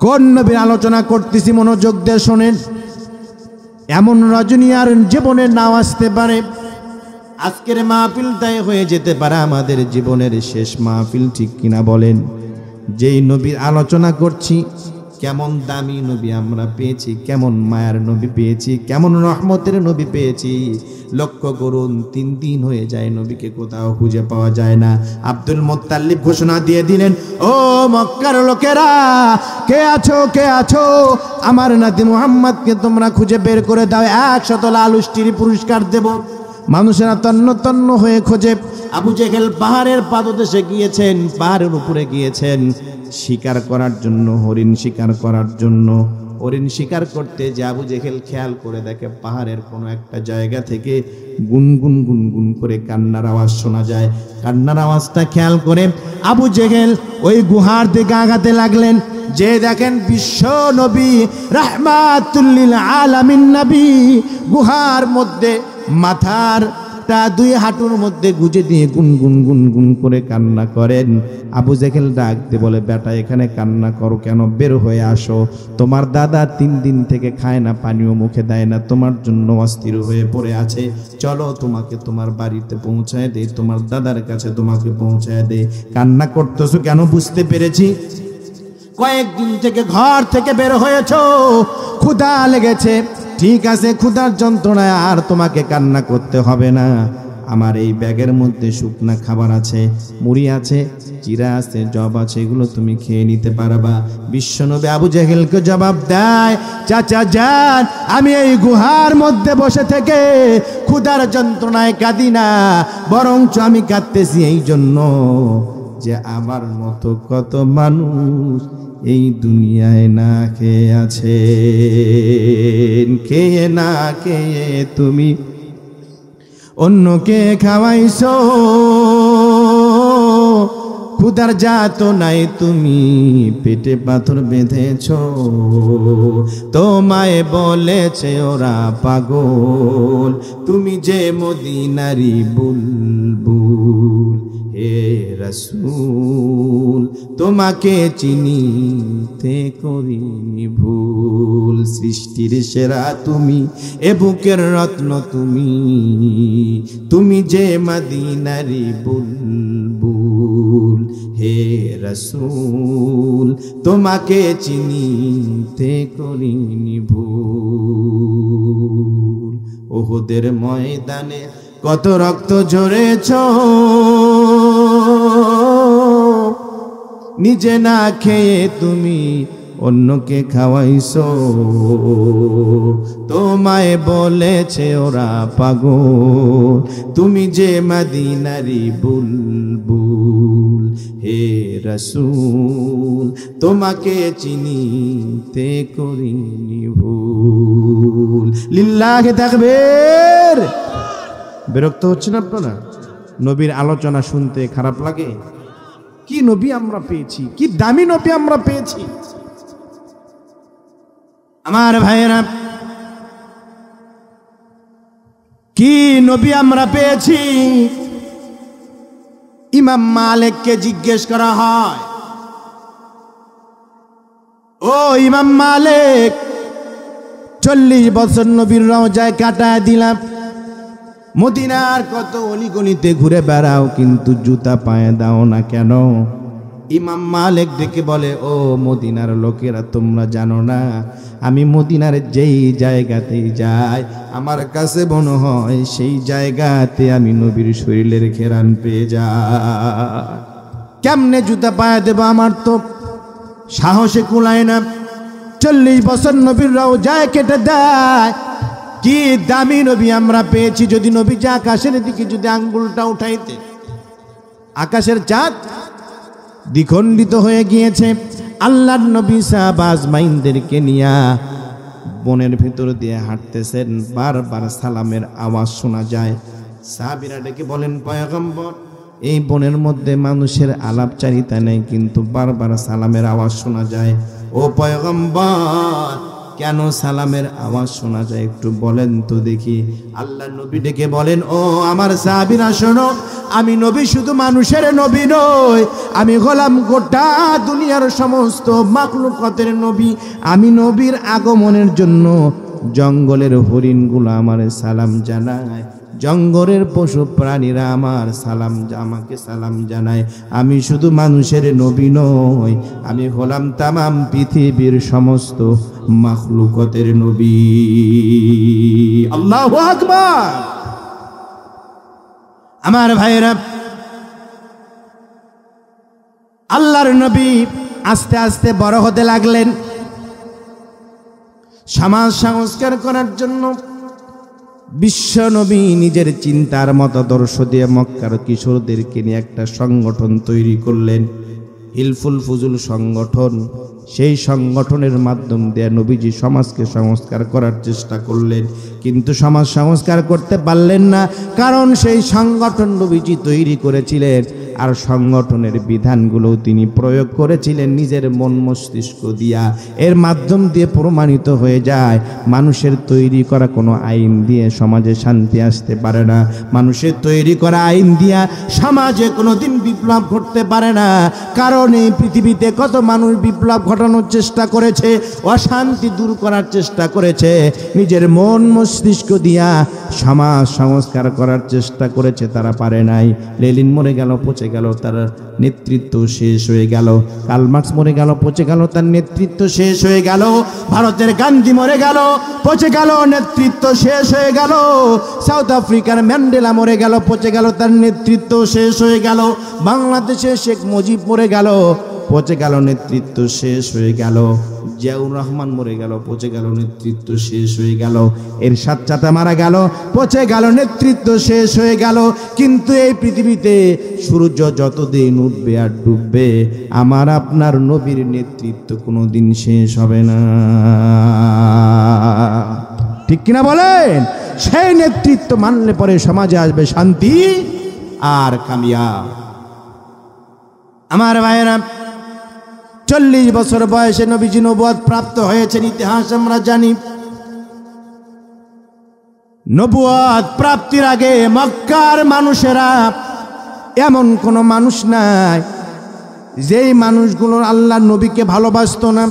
কোন নবীর আলোচনা করতেছি, মনোযোগ দিয়ে শোনেন। এমন রজনী আর জীবনে নাও আসতে পারে। আজকের মাহফিলটাই হয়ে যেতে পারে আমাদের জীবনের শেষ মাহফিল। ঠিক কিনা বলেন? যেই নবীর আলোচনা করছি, কেমন দামি নবী আমরা পেয়েছি, কেমন মায়ার নবী পেয়েছি, কেমন রহমতের নবী পেয়েছি। লক্ষ্য করুন, 3 দিন হয়ে যায় নবীকে কোথাও খুঁজে পাওয়া যায় না। আব্দুল মুত্তালিব ঘোষণা দিয়ে দিলেন, ও মক্কার লোকেরা, কে আছো, কে আছো, আমার নাতি মুহাম্মদকে তোমরা খুঁজে বের করে দাও, 100 লাল উষ্টির পুরস্কার দেব। মানুষেরা তন্ন তন্ন হয়ে খোঁজে। আবু জেহেল পাহাড়ের পাদদেশে গিয়েছেন, পাহাড়ের উপরে গিয়েছেন শিকার করার জন্য, হরিণ শিকার করার জন্য। হরিণ শিকার করতে যে আবু জেহেল খেয়াল করে দেখে পাহাড়ের কোনো একটা জায়গা থেকে গুনগুন গুনগুন করে কান্নার আওয়াজ শোনা যায়। কান্নার আওয়াজটা খেয়াল করে আবু জেহেল ওই গুহার দিকে আগাতে লাগলেন। যে দেখেন বিশ্ব নবী রাহমাতুল লিল আলামিন নবী গুহার মধ্যে মাথার 2 হাঁটুর মধ্যে গুজে দিয়ে গুনগুন গুনগুন করে কান্না করেন। আবু জেহেল ডাক দিয়ে বলে, বেটা এখানে কান্না করো কেন, বের হয়ে আসো। তোমার দাদা 3 দিন থেকে খায় না, পানিও মুখে দেয় না, তোমার জন্য অস্থির হয়ে পড়ে আছে। চলো তোমাকে তোমার বাড়িতে পৌঁছায় দে, তোমার দাদার কাছে তোমাকে পৌঁছায় দে। কান্না করতেছো কেন বুঝতে পেরেছি, কয়েকদিন থেকে ঘর থেকে বের হয়েছো, ক্ষুধা লেগেছে। ঠিক আছে, ক্ষুধার যন্ত্রণায় আর তোমাকে কান্না করতে হবে না। আমার এই ব্যাগের মধ্যে শুকনা খাবার আছে, মুড়ি আছে, চিরা আছে, জব আছে, এগুলো তুমি খেয়ে নিতে পারবা। বিশ্বনবী আবু জেহেলকে জবাব দেয়, চাচা যান, আমি এই গুহার মধ্যে বসে থেকে ক্ষুধার যন্ত্রণায় কাঁদি না, বরঞ্চ আমি কাঁদতেছি এই জন্য যে আমার মতো কত মানুষ এই দুনিয়ায় না খেয়ে আছে। খেয়ে না খেয়ে তুমি অন্যকে খাওয়াইছো, ক্ষুধার জাত নাই তুমি পেটে পাথর বেঁধেছো। তোমায় বলেছে ওরা পাগল, তুমি যে মদিনারি বুলবুল। হে রাসূল তোমাকে চিনিতে করিনি ভুল, সৃষ্টির সেরা তুমি, এ বুকের রত্ন তুমি, তুমি যে মদিনারি বুলবুল। হে রাসূল তোমাকে চিনিতে করিনি ভুল। উহুদের ময়দানে কত রক্ত ঝরেছো, নিজে না খেয়ে তুমি অন্যকে খাওয়াইছো। তোমায় বলেছে ওরা পাগল, তুমি যে মদিনারি বুলবুল। হে রাসূল তোমাকে চিনিতে করিনি ভুল। লিল্লাহি তাকবীর। বিরক্ত হচ্ছেন আপনারা? নবীর আলোচনা শুনতে খারাপ লাগে? কি নবী আমরা পেয়েছি, কি দামি নবী আমরা পেয়েছি। আমার ভাইয়েরা, কি নবী আমরা পেয়েছি। ইমাম মালিককে জিজ্ঞেস করা হয়, ও ইমাম মালিক, 40 বছর নবীর রওজায় কাটায় দিলাম, মদিনার কত অলিগলিতে ঘুরে বেড়াও, কিন্তু জুতা পায়ে দাও না কেন? ইমাম মালিক ডেকে বলে, ও মদিনার লোকেরা, তোমরা জানো না আমি মদিনার যেই জায়গাতেই যাই আমার কাছে মনে হয় সেই জায়গাতে আমি নবীর শরীরের ঘেরান পেয়ে যাই। কেমনে জুতা পায়ে দেব, আমার তো সাহসে কুলায় না। 40 বছর নবীর রওজায় কেটে দেয়। কি দামি নবী আমরা পেয়েছি। যদি নবী যে আকাশের দিকে যদি আঙ্গুলটা উঠাইতে, আকাশের চাঁদ দ্বিখণ্ডিত হয়ে গিয়েছে। আল্লাহর নবী সাহাবা আজমাইনদেরকে নিয়ে বনের ভিতর দিয়ে হাঁটতেছেন, বারবার সালামের আওয়াজ শোনা যায়। সাহাবীরা ডেকে বলেন, পয়গম্বর, এই বনের মধ্যে মানুষের আলাপচারিতা নেই, কিন্তু বারবার সালামের আওয়াজ শোনা যায়। ও পয়গম্বর, কেন সালামের আওয়াজ শোনা যায় একটু বলেন তো দেখি। আল্লাহ নবী ডেকে বলেন, ও আমার সাহাবীরা শোনো, আমি নবী শুধু মানুষের নবী নই, আমি হলাম গোটা দুনিয়ার সমস্ত মাখলুকাতের নবী। আমি নবীর আগমনের জন্য জঙ্গলের হরিণগুলো আমার সালাম জানায়, জঙ্গলের পশু প্রাণীরা আমার আমাকে সালাম জানায়। আমি শুধু মানুষের নবী নই, আমি হলাম তামাম পৃথিবীর সমস্ত মাখলুকতের নবী। আল্লাহু আকবার। আমার ভাইয়েরা, আল্লাহর নবী আস্তে আস্তে বড় হতে লাগলেন। সমাজ সংস্কার করার জন্য বিশ্ব নবী নিজের চিন্তার মতাদর্শ দিয়ে মক্কার কিশোরদেরকে নিয়ে একটা সংগঠন তৈরি করলেন, হিলফুল ফুজুল সংগঠন। সেই সংগঠনের মাধ্যম দিয়ে নবীজি সমাজকে সংস্কার করার চেষ্টা করলেন, কিন্তু সমাজ সংস্কার করতে পারলেন না, কারণ সেই সংগঠন নবীজি তৈরি করেছিলেন আর সংগঠনের বিধানগুলো তিনি প্রয়োগ করেছিলেন নিজের মন মস্তিষ্ক দিয়া। এর মাধ্যম দিয়ে প্রমাণিত হয়ে যায় মানুষের তৈরি করা কোনো আইন দিয়ে সমাজে শান্তি আসতে পারে না। মানুষের তৈরি করা আইন দিয়া সমাজে কোনোদিন বিপ্লব ঘটতে পারে না, কারণ এই পৃথিবীতে কত মানুষ বিপ্লব ঘটানোর চেষ্টা করেছে, অশান্তি দূর করার চেষ্টা করেছে, নিজের মন মস্তিষ্ক দিয়া সমাজ সংস্কার করার চেষ্টা করেছে, তারা পারে নাই। লেনিন মরে গেল, পচে গেল, তার নেতৃত্ব শেষ হয়ে গেল। কার্ল মার্কস মরে গেল, পচে গেল, তার নেতৃত্ব শেষ হয়ে গেল। ভারতের গান্ধী মরে গেল, পচে গেল, নেতৃত্ব শেষ হয়ে গেল। সাউথ আফ্রিকার ম্যান্ডেলা মরে গেল, পচে গেল, তার নেতৃত্ব শেষ হয়ে গেল। বাংলাদেশে শেখ মুজিব মরে গেল, পচে গেল, নেতৃত্ব শেষ হয়ে গেল। জিয়াউর রহমান মরে গেল, পচে গেল, নেতৃত্ব শেষ হয়ে গেল। এরশাদ চাচা মারা গেল, পচে গেল, নেতৃত্ব শেষ হয়ে গেল। কিন্তু এই পৃথিবীতে সূর্য যতদিন উঠবে আর ডুববে, আমার আপনার নবীর নেতৃত্ব কোনোদিন শেষ হবে না। ঠিক কিনা বলেন? সেই নেতৃত্ব মানলে পরে সমাজে আসবে শান্তি আর কামিয়াব। আমার ভাইয়েরা, 40 বছর বয়সে নবীজি নবুয়ত প্রাপ্ত হয়েছেন, ইতিহাস আমরা জানি। নবুয়ত প্রাপ্তির আগে মক্কার মানুষেরা এমন কোন মানুষ নাই যেই মানুষগুলো আল্লাহ নবীকে ভালোবাসতো না।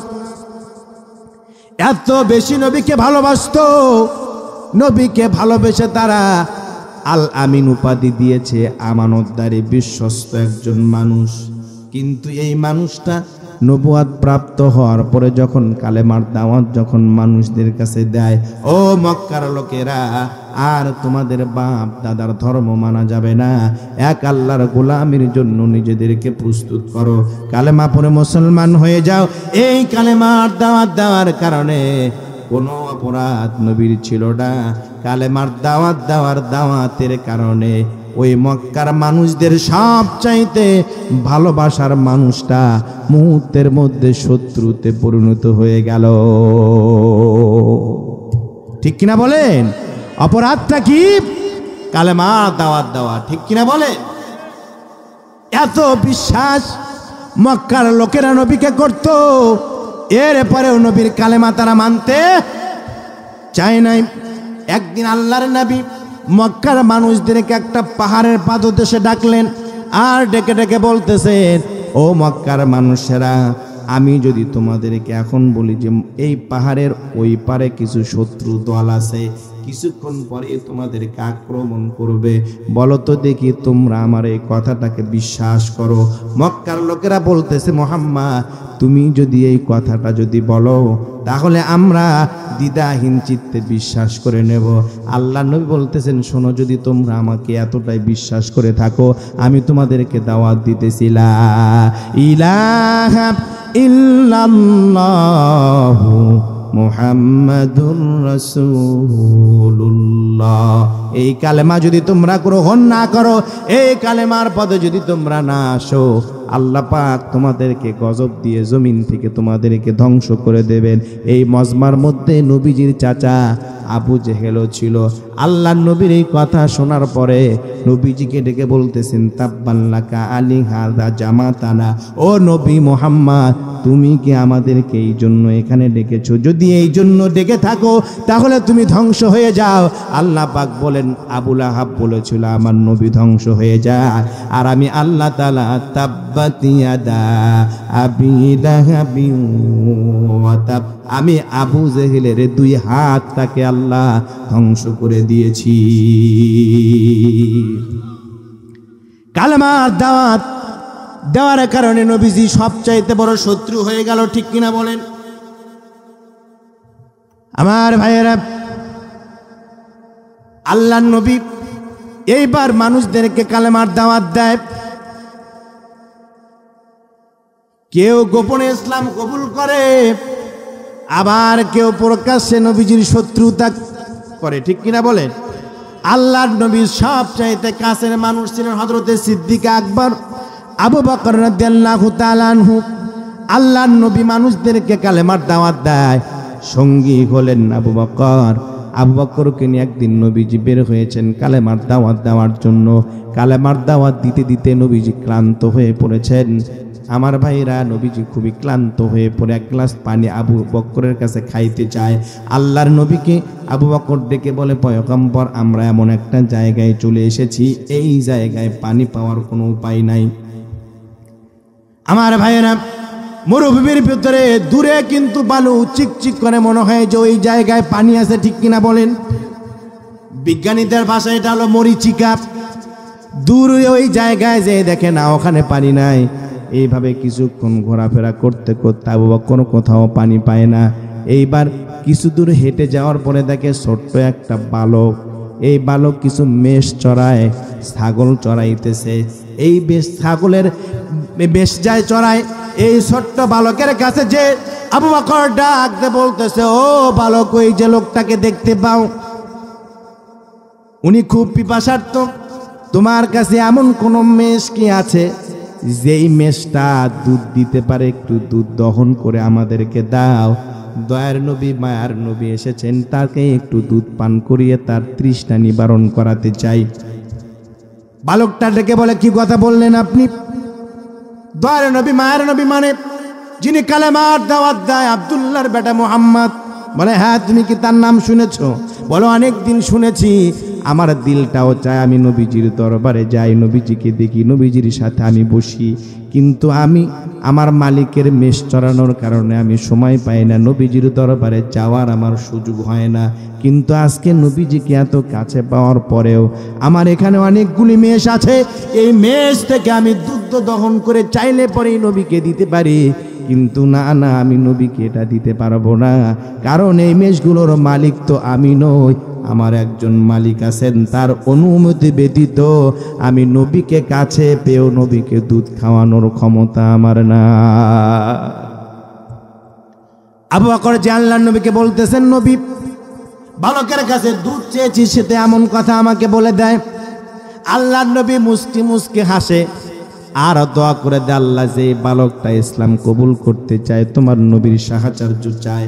এত বেশি নবীকে ভালোবাসতো, নবীকে ভালোবেসে তারা আল আমিন উপাধি দিয়েছে, আমানতদারি, বিশ্বস্ত একজন মানুষ। কিন্তু এই মানুষটা নবুয়ত প্রাপ্ত হওয়ার পরে যখন কালেমার দাওয়াত যখন মানুষদের কাছে দেয়, ও মক্কার লোকেরা, আর তোমাদের বাপ দাদার ধর্ম মানা যাবে না, এক আল্লাহর গোলামির জন্য নিজেদেরকে প্রস্তুত করো, কালেমা পড়ে মুসলমান হয়ে যাও। এই কালেমার দাওয়াত দেওয়ার কারণে কোনো অপরাধ নবীর ছিল না। কালেমার দাওয়াত দেওয়ার দাওয়াতের কারণে ওই মক্কার মানুষদের সবচাইতে ভালোবাসার মানুষটা মুহূর্তের মধ্যে শত্রুতে পরিণত হয়ে গেল। ঠিক কিনা বলেন? অপরাধটা কি? কালেমা দাওয়াত দেওয়া। ঠিক কিনা বলেন? এত বিশ্বাস মক্কার লোকেরা নবীকে করত, এরপরেও নবীর কালেমা তারা মানতে চায় নাই। একদিন আল্লাহর নবী মক্কার মানুষদেরকে একটা পাহাড়ের পাদদেশে ডাকলেন, আর ডেকে ডেকে বলতেছেন, ও মক্কার মানুষেরা, আমি যদি তোমাদেরকে এখন বলি যে এই পাহাড়ের ওই পারে কিছু শত্রু দল আছে, কিছুক্ষণ পরে তোমাদেরকে আক্রমণ করবে, বলো তো দেখি তোমরা আমার এই কথাটাকে বিশ্বাস করো? মক্কার লোকেরা বলতেছে, মুহাম্মদ, তুমি যদি এই কথাটা যদি বলো তাহলে আমরা দ্বিধাহীন চিত্তে বিশ্বাস করে নেব। আল্লাহ নবী বলতেছেন, শোনো, যদি তোমরা আমাকে এতটাই বিশ্বাস করে থাকো, আমি তোমাদেরকে দাওয়াত দিতেছি, লা ইলাহা ইল্লাল্লাহু মুহাম্মাদুর রাসূলুল্লাহ। এই কালেমা যদি তোমরা গ্রহণ না করো, এই কালেমার পদে যদি তোমরা না আসো, আল্লাহ পাক তোমাদেরকে গজব দিয়ে জমিন থেকে তোমাদেরকে ধ্বংস করে দেবেন। এই মজমার মধ্যে নবীজির চাচা আবু জেহেলও ছিল। আল্লাহ নবীর এই কথা শোনার পরে নবীজিকে ডেকে বলতেছেন, তাব্বাল্লাকা আলী হাযা জামাতানা, ও নবী মুহাম্মদ, তুমি কি আমাদেরকে এই জন্য এখানে ডেকেছো? যদি এই জন্য ডেকে থাকো তাহলে তুমি ধ্বংস হয়ে যাও। আল্লাহ পাক বলেন, আবু লাহাব বলেছিল আমার নবী ধ্বংস হয়ে যায়, আর আমি আল্লাহ তাআলা তাব্বাত ইয়াদা আবি লাহাবিন ওয়া তাব, আমি আবু জেহেলের দুই হাত তাকে আল্লাহ ধ্বংস করে দিয়েছি। কালেমার দাওয়াত দেওয়ার কারণে নবীজি সবচাইতে বড় শত্রু হয়ে গেল, ঠিক কিনা বলেন? আমার ভাইয়েরা, আল্লাহর নবী এইবার মানুষদেরকে কালেমার দাওয়াত দেয়। কেউ গোপনে ইসলাম কবুল করে, আবার কেউ প্রকাশ্যে নবীজির শত্রুতা করে, ঠিক কিনা বলেন? আল্লাহর নবীর সবচাইতে কাছের মানুষ ছিলেন হযরতে সিদ্দিক আকবর, আবু বকর রাদিয়াল্লাহু তাআলা আনহু। আল্লাহর নবী মানুষদেরকে কালেমার দাওয়াত দেয়, সঙ্গী হলেন আবু বকর। আবু বকরকে নিয়ে একদিন নবীজি বের হয়েছেন কালেমার দাওয়াত দেওয়ার জন্য। কালেমার দাওয়াত দিতে দিতে নবীজি ক্লান্ত হয়ে পড়েছেন। আমার ভাইরা, নবীজি খুবই ক্লান্ত হয়ে পড়ে এক গ্লাস পানি আবু বকরের কাছে খাইতে চায়। আল্লাহর নবীকে আবু বকর ডেকে বলে, পয়গম্বর, আমরা এমন একটা জায়গায় চলে এসেছি, এই জায়গায় পানি পাওয়ার কোনো উপায় নাই। আমার ভাইয়েরা, মরুভূমির ভিতরে দূরে কিন্তু বালু চিকচিক করে, মনে হয় যে ওই জায়গায় পানি আছে, ঠিক কিনা বলেন? বিজ্ঞানীদের ভাষায় এটা হলো মরিচিকা। দূরে ওই জায়গায় যে দেখে না ওখানে পানি নাই। এইভাবে কিছুক্ষণ ঘোরাফেরা করতে করতে আবু বকর কোথাও পানি পায় না। এইবার কিছু দূর হেঁটে যাওয়ার পরে দেখে ছোট্ট একটা বালক, এই বালক কিছু মেষ চড়ায়, ছাগল চড়াইতেছে। এই ছাগলের বেশ যায় চড়ায়। এই ছোট্ট বালকের কাছে যে আবু বকর ডাক দিয়ে বলতেছে, ও বালক, ওই যে লোকটাকে দেখতে পাও, উনি খুব পিপাসার্থ, তোমার কাছে এমন কোন মেষ কি আছে যেই মেষটা দুধ দিতে পারে? একটু দুধ দহন করে আমাদেরকে দাও। দয়ার নবী, মায়ার নবী এসেছেন, তাকে একটু দুধ পান করিয়ে তার তৃষ্ণা নিবারণ করাতে চাই। বালকটা ডেকে বলে, কি কথা বললেন আপনি? দয়ার নবী, মায়ার নবী মানে যিনি কালেমার দাওয়াত দেয়, আব্দুল্লাহর বেটা মুহাম্মদ। বলে, হ্যাঁ, তুমি কি তার নাম শুনেছো? বলো, অনেক দিন শুনেছি। আমার দিলটাও চায় আমি নবীজির দরবারে যাই, নবীজিকে দেখি, নবীজির সাথে আমি বসি, কিন্তু আমি আমার মালিকের মেষ চড়ানোর কারণে আমি সময় পাই না, নবীজির দরবারে যাওয়ার আমার সুযোগ হয় না। কিন্তু আজকে নবীজিকে এত কাছে পাওয়ার পরেও আমার এখানে অনেকগুলি মেষ আছে, এই মেষ থেকে আমি দুধ দহন করে চাইলে পরেই নবীকে দিতে পারি, কিন্তু না, আমি নবীকে এটা দিতে পারবো না, কারণ এই মেষগুলোর মালিক তো আমি নই, আমার একজন মালিক আছেন, তার অনুমতি ব্যতীত আমি নবীকে কাছে পেয়েও নবীকে দুধ খাওয়ানোর ক্ষমতা আমার না। আবু বকর যে আল্লাহর নবীকে বলতেছেন, নবী, বালকের কাছে দুধ চেয়েছি, সেটা এমন কথা আমাকে বলে দেয়। আল্লাহর নবী মুস্কি মুস্কি হাসে আর দোয়া করে দেয়, আল্লাহ, যে বালকটা ইসলাম কবুল করতে চায়, তোমার নবীর সাহায্য চায়,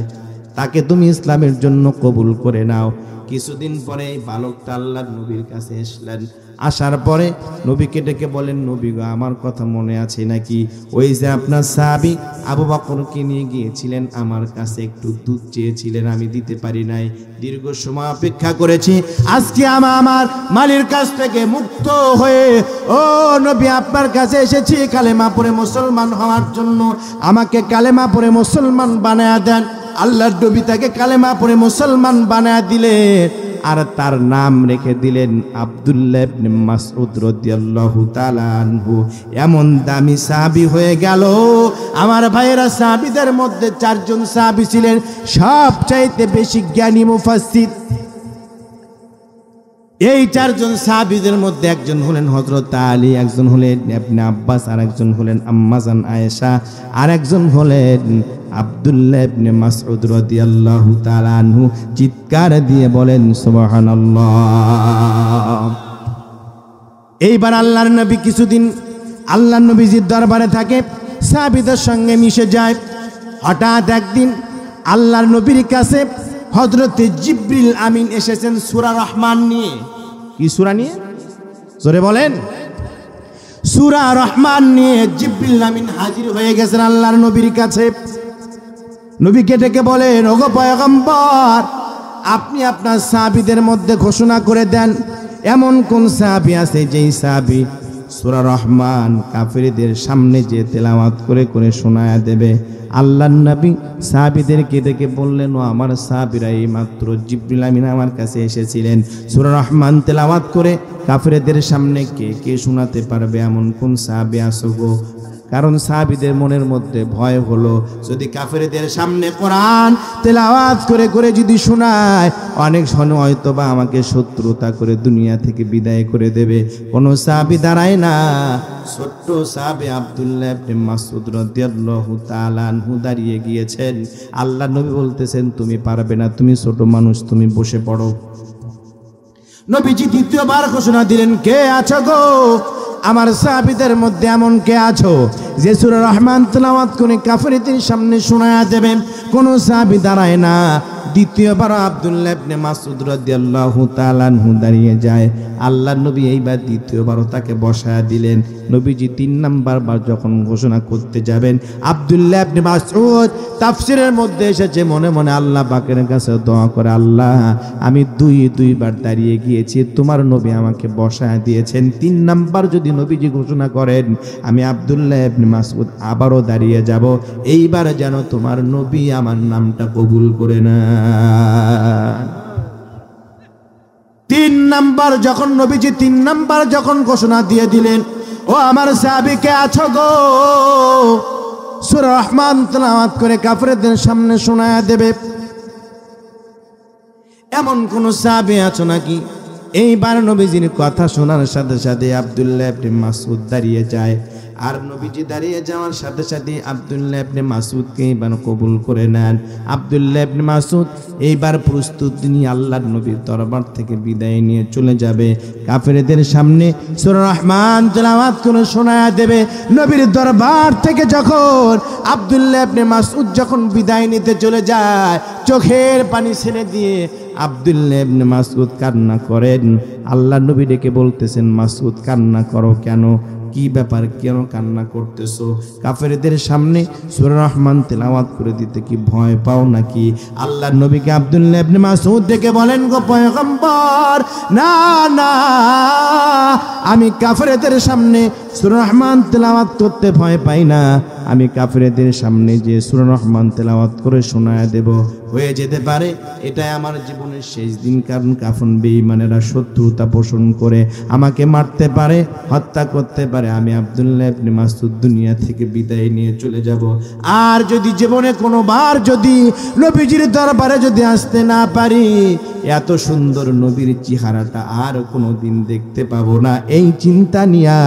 তাকে তুমি ইসলামের জন্য কবুল করে নাও। কিছুদিন পরে এই বালকটা আল্লাহর নবীর কাছে আসলেন। আসার পরে নবীকে ডেকে বলেন, নবী গো, আমার কথা মনে আছে নাকি? ওই যে আপনার সাহাবী আবু বকরকে নিয়ে গিয়েছিলেন, আমার কাছে একটু দুধ চেয়েছিলেন, আমি দিতে পারি নাই, দীর্ঘ সময় অপেক্ষা করেছি, আজকে আমার মালির কাছ থেকে মুক্ত হয়ে ও নবী আপনার কাছে এসেছি কালেমা পড়ে মুসলমান হওয়ার জন্য, আমাকে কালেমা পড়ে মুসলমান বানায়া দেন। আল্লাহর নবী তাকে কালেমা পড়ে মুসলমান বানায়া দিলেন, আর তার নাম রেখে দিলেন আব্দুল্লাহ ইবনে মাসউদ রাদিয়াল্লাহু তাআলা আনহু। এমন দামি সাহাবী হয়ে গেল। আমার ভাইয়েরা, সাহাবীদের মধ্যে 4 জন সাহাবী ছিলেন সবচাইতে বেশি জ্ঞানী মুফাসসির। এই 4 জন সাহাবীদের মধ্যে একজন হলেন হযরত আলী, একজন হলেন ইবনে আব্বাস, আর একজন হলেন আম্মা জান আয়েশা, আর একজন হলেন আব্দুল্লাহ ইবনে মাসউদ রাদিয়াল্লাহু তাআলা আনহু। চিৎকার দিয়ে বলেন সুবহানাল্লাহ। এইবার আল্লাহর নবী কিছুদিন আল্লাহর নবীজির দরবারে থাকে, সাহাবীদের সঙ্গে মিশে যায়। হঠাৎ একদিন আল্লাহর নবীর কাছে হযরতে জিবরিল আমিন এসেছেন সূরা রহমান নিয়ে। কি সূরা নিয়ে? জোরে বলেন। সূরা রহমান নিয়ে জিবরিল আমিন হাজির হয়ে গেছেন আল্লাহর নবীর কাছে। নবীকে ডেকে বলেন, ওগো পয়গম্বর, আপনি আপনার সাহাবীদের মধ্যে ঘোষণা করে দেন এমন কোন সাহাবী আছে যেই সাহাবী সূরা রহমান কাফেরদের সামনে যে তেলাওয়াত করে করে শোনায়া দেবে। আল্লাহর নবী সাহাবীদেরকে ডেকে বললেন, ও আমার সাহাবীরা, এই মাত্র জিবরিল আমিন আমার কাছে এসেছিলেন, সূরা রহমান তেলাওয়াত করে কাফেরদের সামনে কে কে শোনাতে পারবে এমন কোন সাহাবী আছো গো? কারণ সাহাবীদের মনের মধ্যে ভয় হলো, যদি কাফেরদের সামনে কোরআন তেলাওয়াত করে করে যদি শোনায়, অনেক সময় হয়তো বা আমাকে শত্রুতা করে দুনিয়া থেকে বিদায় করে দেবে। কোনো সাহাবী দাঁড়ায় না। ছোট্ট সাহাবী আব্দুল্লাহ ইবনে মাসউদ রাদিয়াল্লাহু তাআলা আনহু দাঁড়িয়ে গিয়েছেন। আল্লাহর নবী বলতেছেন, তুমি পারবে না, তুমি ছোট মানুষ, তুমি বসে পড়ো। নবীজি দ্বিতীয়বার ঘোষণা দিলেন, কে আছো গো? আমার সাহাবীদের মধ্যে এমন কে আছো যে সূরা রহমান তেলাওয়াত করে কাফেরদের সামনে শোনায়া দেবে? কোন সাহাবী দাঁড়ায় না। দ্বিতীয়বার আব্দুল্লাহ ইবনে মাসউদ রাদিয়াল্লাহু তাআলা আনহু দাঁড়িয়ে যায়। আল্লাহর নবী এইবার দ্বিতীয়বারও তাকে বসায়া দিলেন। নবীজি 3 নাম্বার বার যখন ঘোষণা করতে যাবেন, আব্দুল্লাহ ইবনে মাসউদ তাফসীরের মধ্যে এসেছে মনে মনে আল্লাহ পাকের কাছে দোয়া করে, আল্লাহ আমি দুইবার দাঁড়িয়ে গিয়েছি, তোমার নবী আমাকে বসায়া দিয়েছেন, 3 নাম্বার যদি নবীজি ঘোষণা করেন আমি আব্দুল্লাহ ইবনে মাসউদ আবারও দাঁড়িয়ে যাব, এইবার যেন তোমার নবী আমার নামটা কবুল করে না। 3 নাম্বার যখন নবীজি 3 নাম্বার যখন ঘোষণা দিয়ে দিলেন, ও আমার সাহাবী কে আছো গো? সূরা রহমান তেলাওয়াত করে কাফেরদের সামনে শোনায়া দেবে এমন কোন সাহাবী আছো নাকি? এইবার নবীজির কথা শোনার সাথে সাথে আব্দুল্লাহ ইবনে মাসউদ দাঁড়িয়ে যায়। আর নবীজি দাঁড়িয়ে যাওয়ার সাথে সাথে আব্দুল্লাহ ইবনে মাসউদকে এইবার কবুল করে নেন। আব্দুল্লাহ ইবনে মাসউদ এইবার প্রস্তুত নিয়ে আল্লাহর নবীর দরবার থেকে বিদায় নিয়ে চলে যাবে। কাফেরদের সামনে সূরা রহমান তেলাওয়াত করে শোনায়া দেবে। নবীর দরবার থেকে যখন আব্দুল্লাহ ইবনে মাসউদ যখন বিদায় নিতে চলে যায়, চোখের পানি ছেড়ে দিয়ে আব্দুল্লাহ ইবনে মাসউদ কান্না করেন। আল্লাহর নবী ডেকে বলতেছেন, মাসউদ কান্না করো কেন? কি ব্যাপার, কেন কান্না করতেছো? কাফেরদের সামনে সূরা রহমান তেলাওয়াত করে দিতে কি ভয় পাও নাকি? আল্লাহর নবীকে আব্দুল্লাহ ইবনে মাসউদ ডেকে বলেন, গো পয়গম্বর, না না, আমি কাফেরদের সামনে সূরা রহমান তেলাওয়াত করতে ভয় পাই না। আমি কাফেরদের সামনে যে সূরা রহমান তেলাওয়াত করে শোনায়া দেব, হয়ে যেতে পারে এটাই আমার জীবনের শেষ দিন, কারণ কাফন বেঈমানেরা শত্রুতা পোষণ করে আমাকে মারতে পারে, হত্যা করতে পারে। আমি আব্দুল্লাহ ইবনে মাসউদ দুনিয়া থেকে বিদায় নিয়ে চলে যাব। আর যদি জীবনে কোনোবার যদি নবীজির দরবারে যদি আসতে না পারি, এত সুন্দর নবীর চেহারাটা আর কোনোদিন দেখতে পাবো না। এই চিন্তা নিয়া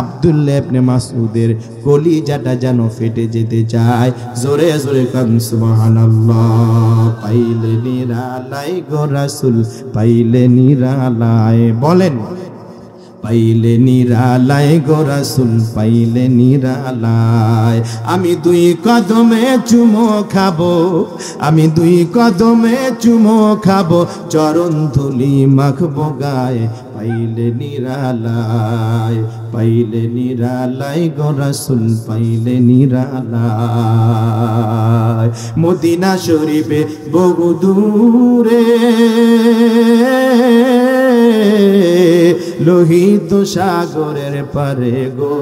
আব্দুল্লাহ ইবনে মাসউদের কলিজাটা যেন ফেটে যেতে চায়। জোরে জোরে কান সুবহানাল্লাহ। পাইলে নিরালাই গো রাসূল, পাইলে নিরালাই, বলেন পাইলে নিরালাই গো রাসূল, পাইলে নিরালাই। আমি 2 কদমে চুমো খাবো, আমি 2 কদমে চুমো খাবো, চরণ ধুলি মাখবো গায়ে, পাইলে নিরালাই, পাইলে নিরালাই গো রাসূল, পাইলে নিরালাই। মদিনা শরীফে বহু দূরে লোহিত সাগরের পারে গো,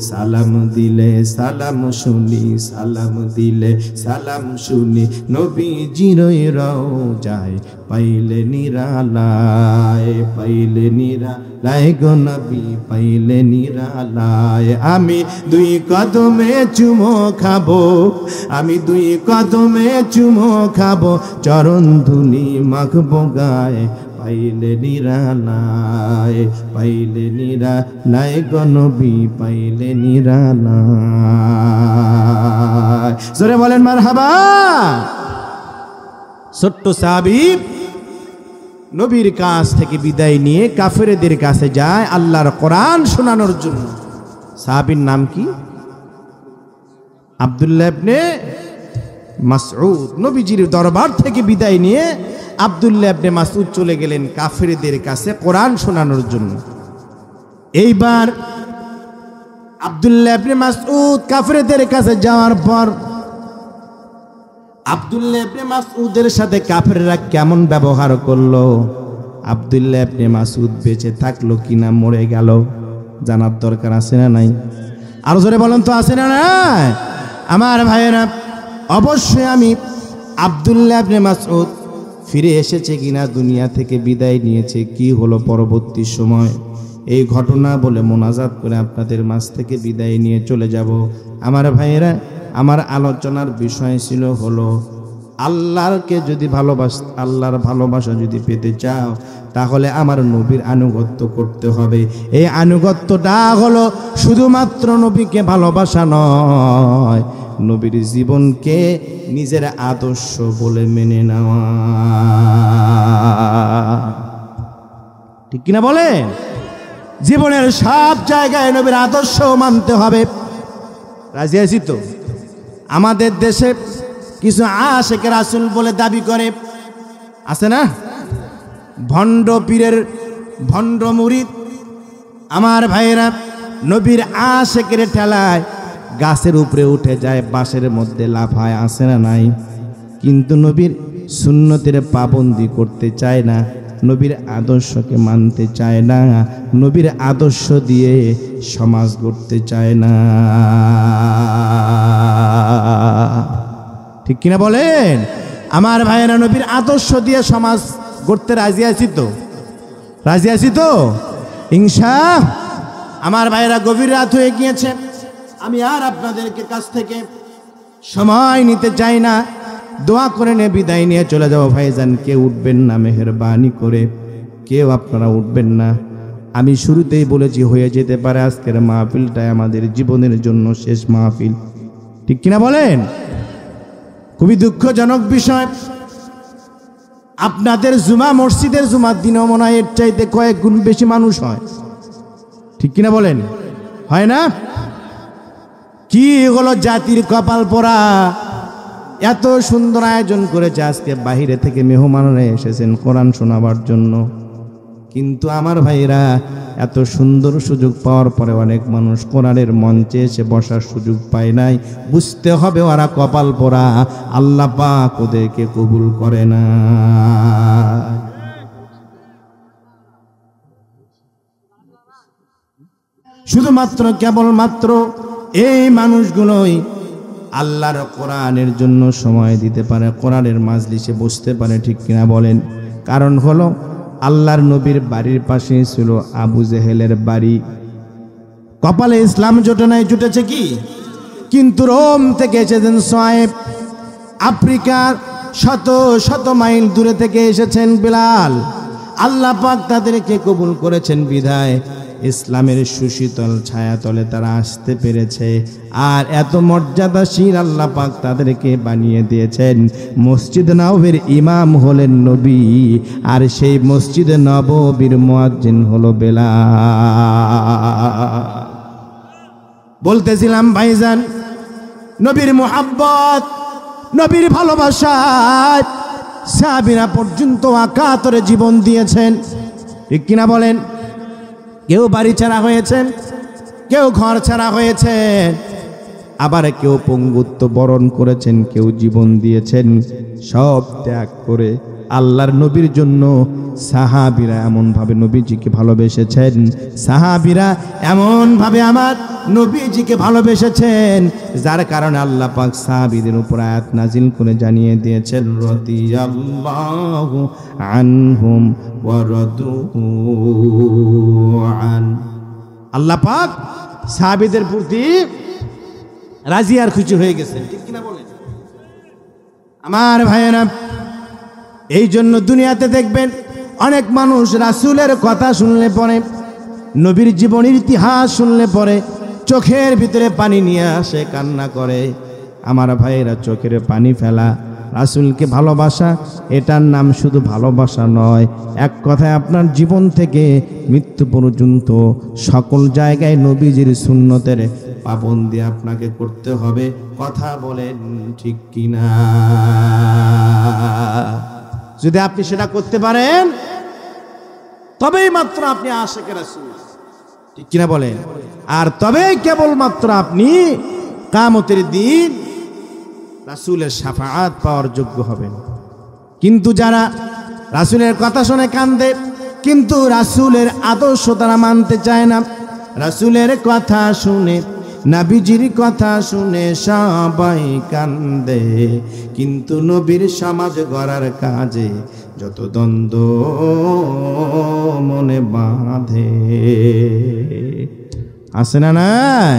সালাম দিলে সালাম শুনি, সালাম দিলে সালাম শুনি, নবীজির রওজায় পাইলে নিরালাই, পাইলে নিরালাই গো নবী, পাইলে নিরালাই। আমি 2 কদমে চুমো খাবো, আমি 2 কদমে চুমো খাবো, চরণ ধুলি মাখবো গায়ে, পাইলে নিরালাই, পাইলে নিরালাই গো নবী, পাইলে নিরালাই। জোরে বলেন মারহাবা। ছোট্ট সাহাবী নবীর কাছ থেকে বিদায় নিয়ে কাফেরদের কাছে যায় আল্লাহর কোরআন শোনানোর জন্য। সাহাবীর নাম কি? আব্দুল্লাহ ইবনে মাসউদ। নবীজির দরবার থেকে বিদায় নিয়ে আব্দুল্লাহ ইবনে মাসউদ চলে গেলেন কাফেরদের কাছে কোরআন শোনানোর জন্য। এইবার আব্দুল্লাহ ইবনে মাসউদ কাফেরদের কাছে যাওয়ার পর আব্দুল্লাহ ইবনে মাসউদের সাথে কাফেররা কেমন ব্যবহার করলো, আব্দুল্লাহ ইবনে মাসউদ বেঁচে থাকলো কিনা মরে গেল, জানার দরকার আছে না নাই? আরো জোরে বলেন তো, আছে না নাই? আমার ভাইয়েরা, অবশ্যই আমি আব্দুল্লাহ ইবনে মাসউদ ফিরে এসেছে কিনা, দুনিয়া থেকে বিদায় নিয়েছে, কি হলো পরবর্তী সময়, এই ঘটনা বলে মোনাজাত করে আপনাদের মাঝ থেকে বিদায় নিয়ে চলে যাব। আমার ভাইয়েরা, আমার আলোচনার বিষয় ছিল হলো আল্লাহকে যদি আল্লাহর ভালোবাসা যদি পেতে চাও তাহলে আমার নবীর আনুগত্য করতে হবে। এই আনুগত্যটা হলো শুধুমাত্র নবীকে ভালোবাসা নয়, নবীর জীবনকে নিজের আদর্শ বলে মেনে নেওয়া। ঠিক কিনা বলে? জীবনের সব জায়গায় নবীর আদর্শ মানতে হবে। রাজি আছি তো? আমাদের দেশে কিছু আশেকে রাসূল বলে দাবি করে, আছে না? ভণ্ড পীরের ভণ্ড মুরিদ। আমার ভাইয়েরা, নবীর আশেকের ঠেলায় গাছের উপরে উঠে যায়, বাঁশের মধ্যে লাফায়, আছে না নাই? কিন্তু নবীর সুন্নতের পাবন্দি করতে চায় না, নবীর আদর্শকে মানতে চায় না, নবীর আদর্শ দিয়ে সমাজ গড়তে চায় না। ঠিক কিনা বলেন? আমার ভাইয়েরা, নবীর আদর্শ দিয়ে সমাজ গড়তে রাজি আছি তো? রাজি আছি তো ইনশাআল্লাহ? আমার ভাইয়েরা, গভীর রাত হয়ে গিয়েছে, আমি আর আপনাদেরকে কাছ থেকে সময় নিতে চাই না, দোয়া করে নিয়ে বিদায় নিয়ে চলে যাবো। ভাইজান, কেউ উঠবেন না মেহেরবানি করে, কেউ আপনারা উঠবেন না। আমি শুরুতেই বলেছি, হয়ে যেতে পারে আজকের মাহফিলটাই আমাদের জীবনের জন্য শেষ মাহফিল। ঠিক কিনা বলেন? খুবই দুঃখজনক বিষয়, আপনাদের মসজিদের জুমার দিনও মনে হয় এর চাইতে কয়েক গুণ বেশি মানুষ হয়। ঠিক কিনা বলেন? হয় না? কি হলো জাতির কপাল পোড়া, এত সুন্দর আয়োজন করেছে, আজকে বাহিরে থেকে মেহমানরা এসেছেন কোরআন শোনাবার জন্য, কিন্তু আমার ভাইরা, এত সুন্দর সুযোগ পাওয়ার পরে অনেক মানুষ কোরআনের মঞ্চে এসে বসার সুযোগ পায় নাই। বুঝতে হবে ওরা কপাল পোড়া, আল্লাহ পাক ওদেরকে কবুল করে না। শুধুমাত্র কেবলমাত্র এই মানুষগুলোই আল্লাহর কোরআনের জন্য সময় দিতে পারে, কোরআনের মাজলিসে বসতে পারে। ঠিক কিনা বলেন? কারণ হলো আল্লাহর নবীর বাড়ির পাশে ছিল আবু জেহেলের বাড়ি। কপালে ইসলাম জোটে নাই, জুটেছে কি? কিন্তু রোম থেকে এসেছেন সোয়াইব, আফ্রিকার শত শত মাইল দূরে থেকে এসেছেন বিলাল। আল্লাহ পাক তাদেরকে কবুল করেছেন বিধায় ইসলামের সুশীতল ছায়াতলে তারা আসতে পেরেছে। আর এত মর্যাদাশীল আল্লাহ পাক তাদেরকে বানিয়ে দিয়েছেন। মসজিদ নববীর ইমাম হলেন নবী, আর সেই মসজিদ নববীর মুয়াজ্জিন হলো বেলাল। বলতেছিলাম ভাইজান, নবীর মুহাব্বত, নবীর ভালোবাসায় সাহাবীরা পর্যন্ত আকাতরে জীবন দিয়েছেন। ঠিক কিনা বলেন? কেউ বাড়ি ছাড়া হয়েছেন, কেউ ঘর ছাড়া হয়েছেন, আবার কেউ পঙ্গুত্ব বরণ করেছেন, কেউ জীবন দিয়েছেন। সব ত্যাগ করে আল্লাহর নবীর জন্য সাহাবীরা এমনভাবে নবীজিকে ভালোবেসেছেন, সাহাবীরা এমনভাবে আমার নবীজিকে ভালোবেসেছেন, যার কারণে আল্লাহ পাক সাহাবীদের উপর আয়াত নাজিল করে জানিয়ে দিয়েছেন, রাদিয়াল্লাহু আনহুম ওয়া রাদু আন। আল্লাহ পাক সাহাবীদের প্রতি রাজি আর খুশি হয়ে গেছেন। ঠিক কিনা বলেন? আমার ভাইয়েরা, এই জন্য দুনিয়াতে দেখবেন অনেক মানুষ রাসূলের কথা শুনলে পরে, নবীর জীবনের ইতিহাস শুনলে পরে চোখের ভিতরে পানি নিয়ে আসে, কান্না করে। আমার ভাইয়েরা, চোখের পানি ফেলা রাসূলকে ভালোবাসা, এটার নাম শুধু ভালোবাসা নয়। এক কথায় আপনার জীবন থেকে মৃত্যু পর্যন্ত সকল জায়গায় নবীজির সুন্নতের পাবন্দি আপনাকে করতে হবে। কথা বলেন ঠিক কিনা? যদি আপনি সেটা করতে পারেন তবেই মাত্র আপনি আশিকে রাসূল। ঠিক কিনা বলেন? আর তবে কেবলমাত্র আপনি কিয়ামতের দিন রাসূলের শাফাআত পাওয়ার যোগ্য হবেন। কিন্তু যারা রাসূলের কথা শুনে কান্দে, কিন্তু রাসূলের আদর্শ তারা মানতে চায় না, রাসূলের কথা শুনে, নবীজির কথা শুনে সবাই কান্দে, কিন্তু নবীর সমাজ গড়ার কাজে যত দ্বন্দ্ব মনে বাঁধে। আছে না নাই?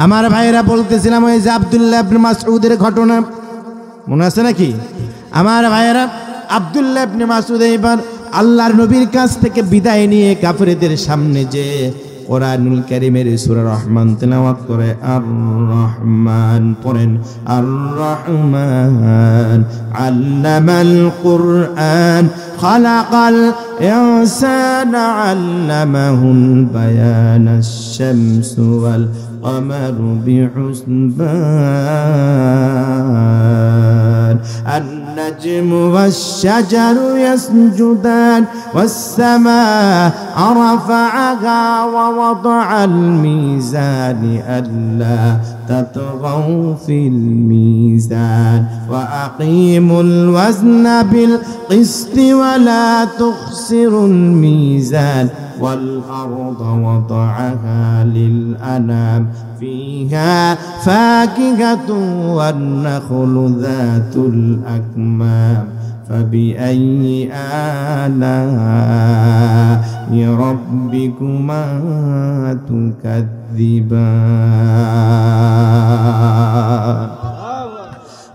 আমার ভাইরা বলতেছিলাম ওই যে আব্দুল্লাহ ইবনে মাসউদের ঘটনা মনে আছে নাকি? আমার ভাইরা আব্দুল্লাহ ইবনে মাসউদ এবার আল্লাহর নবীর কাছ থেকে বিদায় নিয়ে কাফেরদের সামনে যে কোরআনুল কারীমের সূরা রহমান তেলাওয়াত করে, আর রহমান পড়েন, আর রহমান আল্লামাল কুরআন খালাকাল ইনসানা আল্লামাহুল বায়ান আশ-শামসু ওয়াল কমারু বিহুসবান النجم والشجر يسجدان والسماء رفعها ووضع الميزان ألا تطغوا في الميزان وأقيموا الوزن بالقسط ولا تخسروا الميزان والأرض وضعها للأنام فيها فاكهة والنخل ذات الأكمام فبأي آلاء ربكما تكذبان।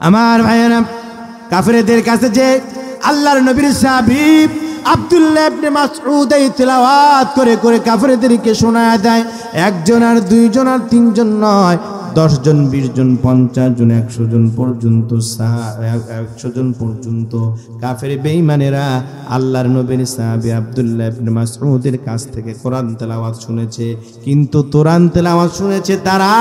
আমার ভাইয়েরা, কাফেরদের কাছে যে আল্লাহর নবীর সাহাবী আব্দুল্লাহ ইবনে মাসউদ এই তেলাওয়াত করে করে কাফেরদেরকে শোনায় দেয়, একজন আর দুইজন আর তিনজন নয়, 10 জন 20 জন 50 জন 100 জন পর্যন্ত 100 জন পর্যন্ত কাফের বেঈমানেরা আল্লাহর নবীর সাহাবী আব্দুল্লাহ ইবনে মাসউদের কাছ থেকে কোরআন তেলাওয়াত শুনেছে। কিন্তু কোরআন তেলাওয়াত শুনেছে তারা,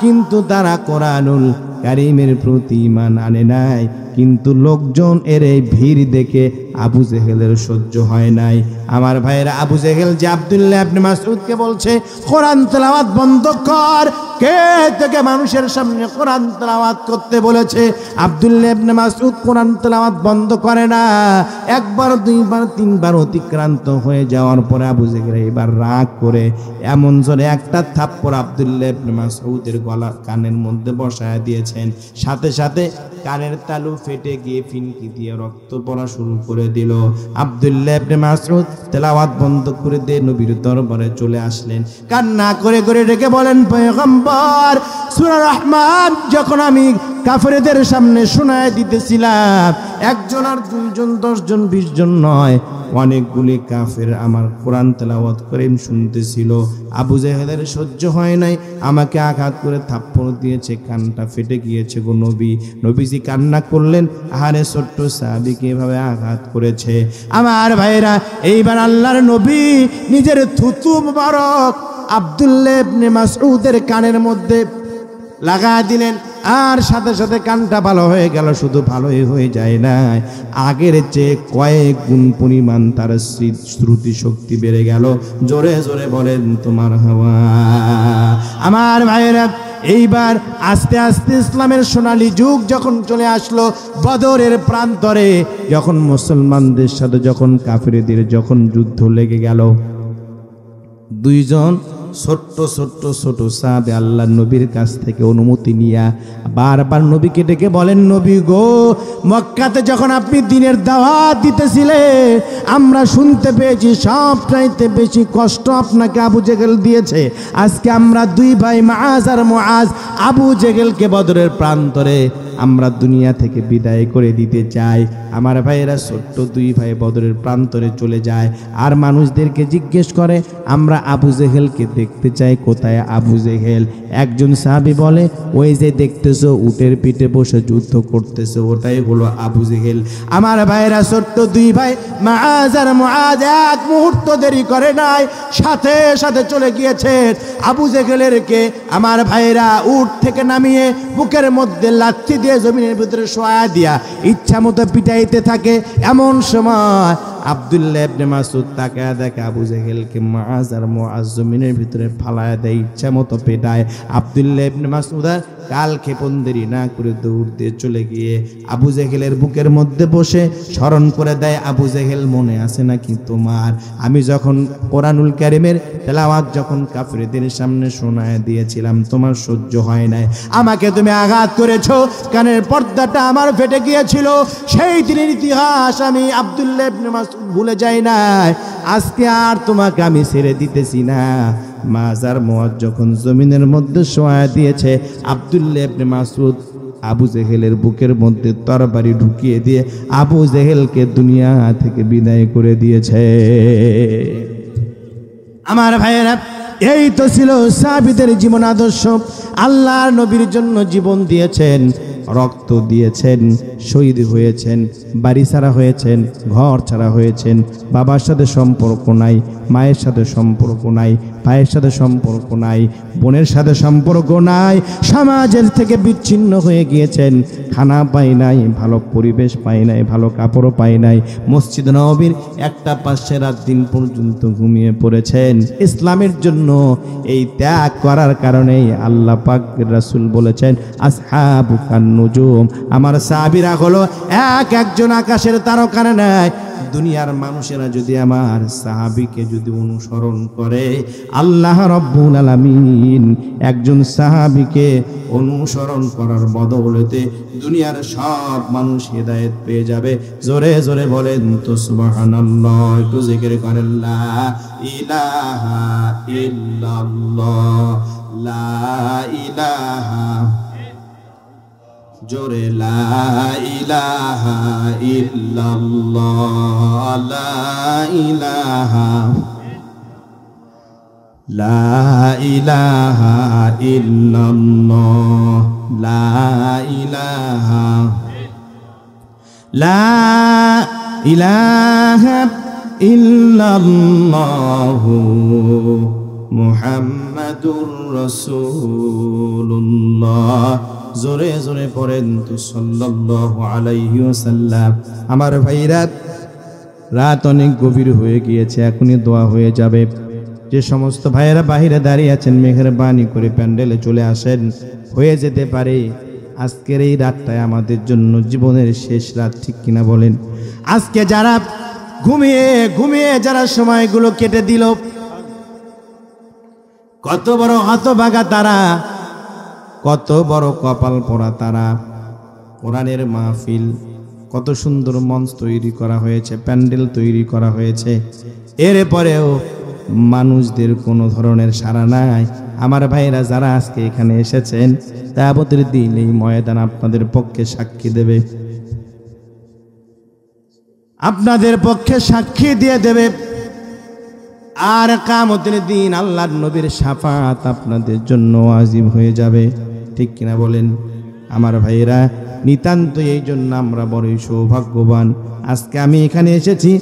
কিন্তু তারা কোরআনুল কারীমের প্রতি ঈমান আনে নাই। কিন্তু লোকজন এর এই ভিড় দেখে আবু জেহেলের সহ্য হয় নাই। আমার ভাইয়েরা, আবু জেহেল যে আব্দুল্লাহ ইবনে মাসউদকে বলছে কোরআন তেলাওয়াত বন্ধ কর, কে থেকে মানুষের সামনে কোরআন তেলাওয়াত করতে বলেছে? আব্দুল্লাহ ইবনে মাসউদ কোরআন তেলাওয়াত বন্ধ করে না। একবার, দুইবার, তিনবার অতিক্রান্ত হয়ে যাওয়ার পরে আবু জেহেল এবার রাগ করে এমন জোরে একটা থাপ্পড় আব্দুল্লাহ ইবনে মাসউদের গলা কানের মধ্যে বসায় দিয়েছেন। সাথে সাথে কানের তালু ফেটে গিয়ে ফিনকি দিয়ে রক্ত পড়া শুরু করে দিল। আব্দুল্লাহ ইবনে মাসউদ তেলাওয়াত বন্ধ করে দিয়ে নবীর দরবারে চলে আসলেন, কান্না করে করে ডেকে বলেন, পয়গম্বর, সূরা রহমান যখন আমি কাফেরদের সামনে শোনায় দিতেছিলাম, একজন আর দুইজন 10 জন 20 জন নয়, অনেকগুলি কাফের আমার কোরআন তেলাওয়াত করে শুনতেছিল। আবু জেহেলের সহ্য হয় নাই, আমাকে আঘাত করে থাপ্পড় দিয়েছে, কানটা ফেটে গিয়েছে গো নবী। নবীজি কান্না করলেন, আহারে ছোট্ট সাহাবীকে এভাবে আঘাত করেছে। আমার ভাইরা, এইবার আল্লাহর নবী নিজের থুতু মুবারক আব্দুল্লাহ ইবনে মাসউদের কানের মধ্যে লাগা দিলেন, আর সাথে সাথে কানটা ভালো হয়ে গেল। শুধু ভালোই হয়ে যায় না, আগের চেয়ে কয়েক গুণ পরিমাণ তার শ্রুতি শক্তি বেড়ে গেল। জোরে জোরে বলেন তোমার হাওয়া। আমার ভাইয়েরা, এইবার আস্তে আস্তে ইসলামের সোনালী যুগ যখন চলে আসলো, বদরের প্রান্তরে যখন মুসলমানদের সাথে যখন কাফেরদের যখন যুদ্ধ লেগে গেল, দুইজন ছোট্ট ছোট্ট ছোট সাহাবে আল্লাহ নবীর কাছ থেকে অনুমতি নিয়া বারবার নবীকে ডেকে বলেন, নবী গো, মক্কাতে যখন আপনি দ্বীনের দাওয়াত দিতেছিলেন, আমরা শুনতে পেয়েছি সবচাইতে বেশি কষ্ট আপনাকে আবু জেহেল দিয়েছে। আজকে আমরা দুই ভাই মুআজ আর মুআজ আবু জেহেলকে বদরের প্রান্তরে আমরা দুনিয়া থেকে বিদায় করে দিতে চাই। আমার ভাইয়েরা, ছোট্ট দুই ভাই বদরের প্রান্তরে চলে যায়, আর মানুষদেরকে জিজ্ঞেস করে, আমরা আবু জেহেলকে দেখতে চাই, কোথায় আবু জেহেল? একজন সাহাবী বলে, ওই যে দেখতেছো উটের পিঠে বসে যুদ্ধ করতেছে, ওটাই হলো আবু জেহেল। আমার ভাইয়েরা, ছোট্ট দুই ভাই মুআজ আর মুআজ এক মুহূর্ত দেরি করে নাই, সাথে সাথে চলে গিয়েছে আবু জেহেলেরকে আমার ভাইয়েরা উট থেকে নামিয়ে বুকের মধ্যে লাথি দিয়ে জমিনের ভিতরে শোয়া দিয়া ইচ্ছা মতো পিটাইতে থাকে। এমন সময় আব্দুল্লাহ ইবনে মাসউদ তাকায়া দেখে আবু জেহেলকে মুআজ আর মুআজ জমিনের ভিতরে ফালায়া দেয়, ইচ্ছা মতো পেটায়। আব্দুল্লাহ ইবনে মাসউদ কাল ক্ষেপণ দেরি না করে দৌড় দিয়ে চলে গিয়ে আবু জেহেলের বুকের মধ্যে বসে স্মরণ করে দেয়, আবু জেহেল মনে আছে নাকি তোমার, আমি যখন কোরআনুল কারীমের তেলাওয়াত যখন কাফিরদের সামনে শোনায় দিয়েছিলাম তোমার সহ্য হয় নাই, আমাকে তুমি আঘাত করেছো, কানের পর্দাটা আমার ফেটে গিয়েছিল, সেই দিনের ইতিহাস আমি আব্দুল্লাহ ইবনে মাসউদ ভুলে যাই না, আজকে আর তোমাকে আমি ছেড়ে দিতেছি না। মাজার মুআজ যখন জমিনের মধ্যে শোয়া দিয়েছে, আব্দুল্লাহ ইবনে মাসউদ আবু জেহেলের বুকের মধ্যে তরবারি ঢুকিয়ে দিয়ে আবু জেহেলকে দুনিয়া থেকে বিদায় করে দিয়েছে। আমার ভাইয়েরা, এই তো ছিল সাহাবীদের জীবন আদর্শ। আল্লাহর নবীর জন্য জীবন দিয়েছেন, রক্ত দিয়েছেন, শহীদ হয়েছেন, বাড়ি ছাড়া হয়েছেন, ঘর ছাড়া হয়েছেন, বাবার সাথে সম্পর্ক নাই, মায়ের সাথে সম্পর্ক নাই, ভাইয়ের সাথে সম্পর্ক নাই, বোনের সাথে সম্পর্ক নাই, সমাজের থেকে বিচ্ছিন্ন হয়ে গিয়েছেন, খানা পাই নাই, ভালো পরিবেশ পাই নাই, ভালো কাপড়ও পাই নাই, মসজিদ নববীর একটা পাশে রাত দিন পর্যন্ত ঘুমিয়ে পড়েছেন। ইসলামের জন্য এই ত্যাগ করার কারণেই আল্লাহ পাক রাসূল বলেছেন, আসহাবুকান নুজুম, আমার সাহাবীরা হলো একজন আকাশের তারকা নয়। দুনিয়ার মানুষেরা যদি আমার সাহাবীকে যদি অনুসরণ করে, আল্লাহ রাব্বুল আলামিন একজন সাহাবীকে অনুসরণ করার বদৌলতে দুনিয়ার সব মানুষ হেদায়েত পেয়ে যাবে। জোরে জোরে বলেন তো সুবহানাল্লাহ, একটু জিকির করেন লা ইলাহা ইল্লাল্লাহ, লা ইলাহা, জোরে লা ইলাহা ইল্লাল্লাহ, লা ইলাহা, লা ইলাহা ইল্লাল্লাহ, লা ইলাহা, লা ইলাহা ইল্লাল্লাহ মুহাম্মাদুর রাসূলুল্লাহ। জোরে জোরে পড়েন তো সাল্লাল্লাহু আলাইহি ওয়াসাল্লাম। আমার ভাইরা, রাত অনেক গভীর হয়ে গিয়েছে, এখনই দোয়া হয়ে যাবে। যে সমস্ত ভাইয়েরা বাহিরে দাঁড়িয়ে আছেন, মেহেরবানি করে প্যান্ডেলে চলে আসেন। হয়ে যেতে পারে আজকের এই রাতটাই আমাদের জন্য জীবনের শেষ রাত, ঠিক কিনা বলেন? আজকে যারা ঘুমিয়ে ঘুমিয়ে যারা সময়গুলো কেটে দিল, কত বড় হতভাগা তারা, কত বড় কপাল পোড়া তারা। কোরআনের মাহফিল, কত সুন্দর মঞ্চ তৈরি করা হয়েছে, প্যান্ডেল তৈরি করা হয়েছে, এরপরেও মানুষদের কোনো ধরনের সাড়া নাই। আমার ভাইরা যারা আজকে এখানে এসেছেন, কিয়ামতের দিন এই ময়দান আপনাদের পক্ষে সাক্ষী দেবে, আপনাদের পক্ষে সাক্ষী দিয়ে দেবে। আর কিয়ামতের দিন আল্লাহর নবীর শাফাত আপনাদের জন্য ওয়াজিব হয়ে যাবে, ঠিক কিনা বলেন? আমার ভাইরা, নিতান্ত এই জন্য আমরা বড়ই সৌভাগ্যবান। আজকে আমি এখানে এসেছি,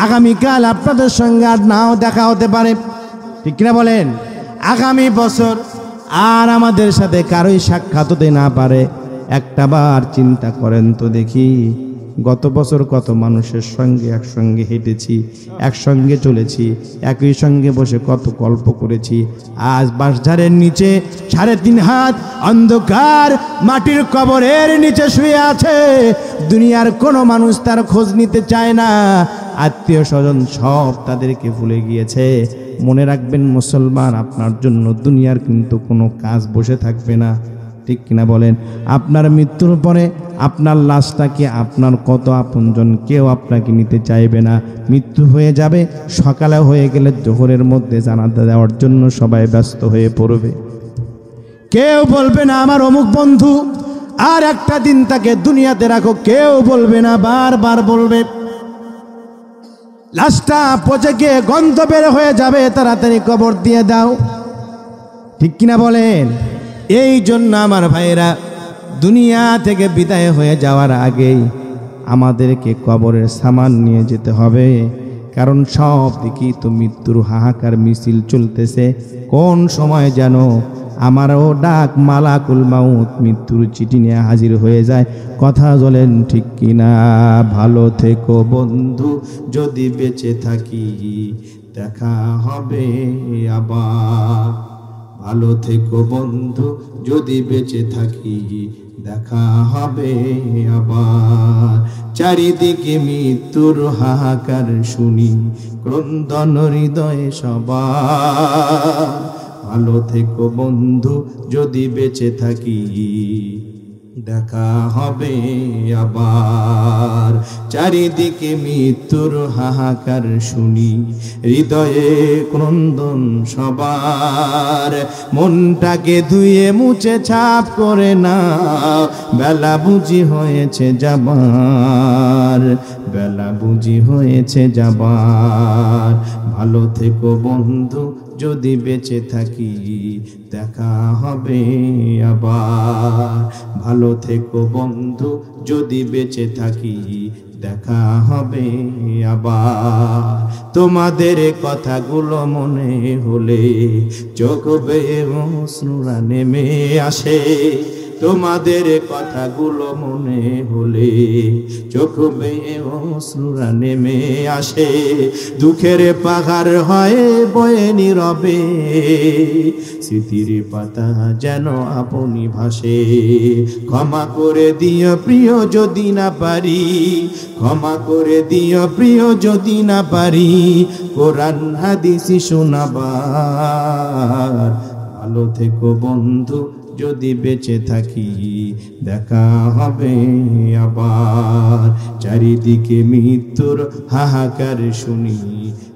আগামীকাল আপনাদের সঙ্গে আর নাও দেখা হতে পারে, ঠিক কিনা বলেন? আগামী বছর আর আমাদের সাথে কারোই সাক্ষাৎ হতে না পারে। একটা বার চিন্তা করেন তো দেখি, গত বছর কত মানুষের সঙ্গে একসঙ্গে হেঁটেছি, একসঙ্গে চলেছি, একই সঙ্গে বসে কত গল্প করেছি। আজ বাঁশঝাড়ের নিচে 3.5 হাত অন্ধকার মাটির কবরের নিচে শুয়ে আছে। দুনিয়ার কোনো মানুষ তার খোঁজ নিতে চায় না, আত্মীয় স্বজন সব তাদেরকে ভুলে গিয়েছে। মনে রাখবেন মুসলমান, আপনার জন্য দুনিয়ার কিন্তু কোনো কাজ বসে থাকবে না, ঠিক কিনা বলেন? আপনার মৃত্যুর পরে আপনার লাশটাকে আপনার কত আপনজন কেউ আপনাকে নিতে চাইবে না। মৃত্যু হয়ে যাবে, সকালে হয়ে গেলে জোহরের মধ্যে জানাজা দেওয়ার জন্য সবাই ব্যস্ত হয়ে পড়বে। কেউ বলবে না আমার অমুক বন্ধু আর একটা দিন তাকে দুনিয়াতে রাখো, কেউ বলবে না, বারবার বলবে। লাশটা পচে গিয়ে গন্ধ বের হয়ে যাবে, তাড়াতাড়ি কবর দিয়ে দাও, ঠিক কিনা বলেন? এই জন্য আমার ভাইয়েরা, দুনিয়া থেকে বিদায় হয়ে যাওয়ার আগেই আমাদেরকে কবরের সামান নিয়ে যেতে হবে, কারণ সব দিকেই তো মৃত্যুর হাহাকার মিছিল চলতেছে। কোন সময় যেন আমারও ডাক মালাকুল মাউত মৃত্যুর চিঠি নিয়ে হাজির হয়ে যায়। কথা বলেন ঠিক কিনা? ভালো থেকো বন্ধু যদি বেঁচে থাকি, দেখা হবে আবার। ভালো থেকো বন্ধু যদি বেঁচে থাকি, দেখা হবে আবার। চারিদিকে মৃত্যুর হাহাকার শুনি, ক্রন্দন হৃদয়ে সবার। ভালো থেকো বন্ধু যদি বেঁচে থাকি, দেখা হবে আবার। চারিদিকে মৃত্যুর হাহাকার শুনি, হৃদয়ে ক্রন্দন সবার। মনটাকে ধুয়ে মুছে ছাপ করে না, বেলা বুঝি হয়েছে যাবার, বেলা বুঝি হয়েছে যাবার। ভালো থেকো বন্ধু যদি বেঁচে থাকি, দেখা হবে আবার। ভালো থেকো বন্ধু যদি বেঁচে থাকি, দেখা হবে আবার। তোমাদের কথাগুলো মনে হলে চোখ বেয়ে অশ্রুরা নেমে আসে। তোমাদের কথাগুলো মনে হলে চোখ বেয়ে অশ্রুরা নেমে আসে। দুঃখের পাহাড় হয় বয়ে নীরবে, স্মৃতির পাতা যেন আপনি ভাসে। ক্ষমা করে দিও প্রিয় যদি না পারি, ক্ষমা করে দিও প্রিয় যদি না পারি, কোরআন হাদিস শোনাবার। ভালো থেকো বন্ধু যদি বেঁচে থাকি, দেখা হবে আবার। চারিদিকে মৃত্যুর হাহাকার শুনি,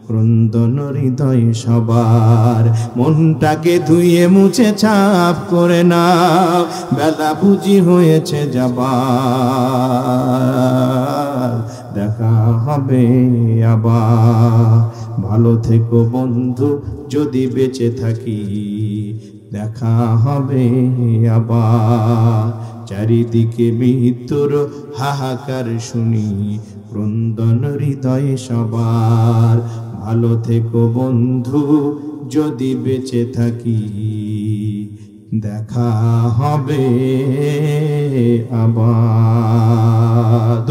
ক্রন্দন হৃদয় সবার। মনটাকে ধুয়ে মুছে ছাপ করে না, বেলা বুঝি হয়েছে যাবার, দেখা হবে আবার। ভালো থেকো বন্ধু যদি বেঁচে থাকি, দেখা হবে আবার। চারিদিকে মৃত্যুর হাহাকার শুনি, ক্রন্দন হৃদয় সবার। ভালো থেকো বন্ধু যদি বেঁচে থাকি, দেখা হবে আবার।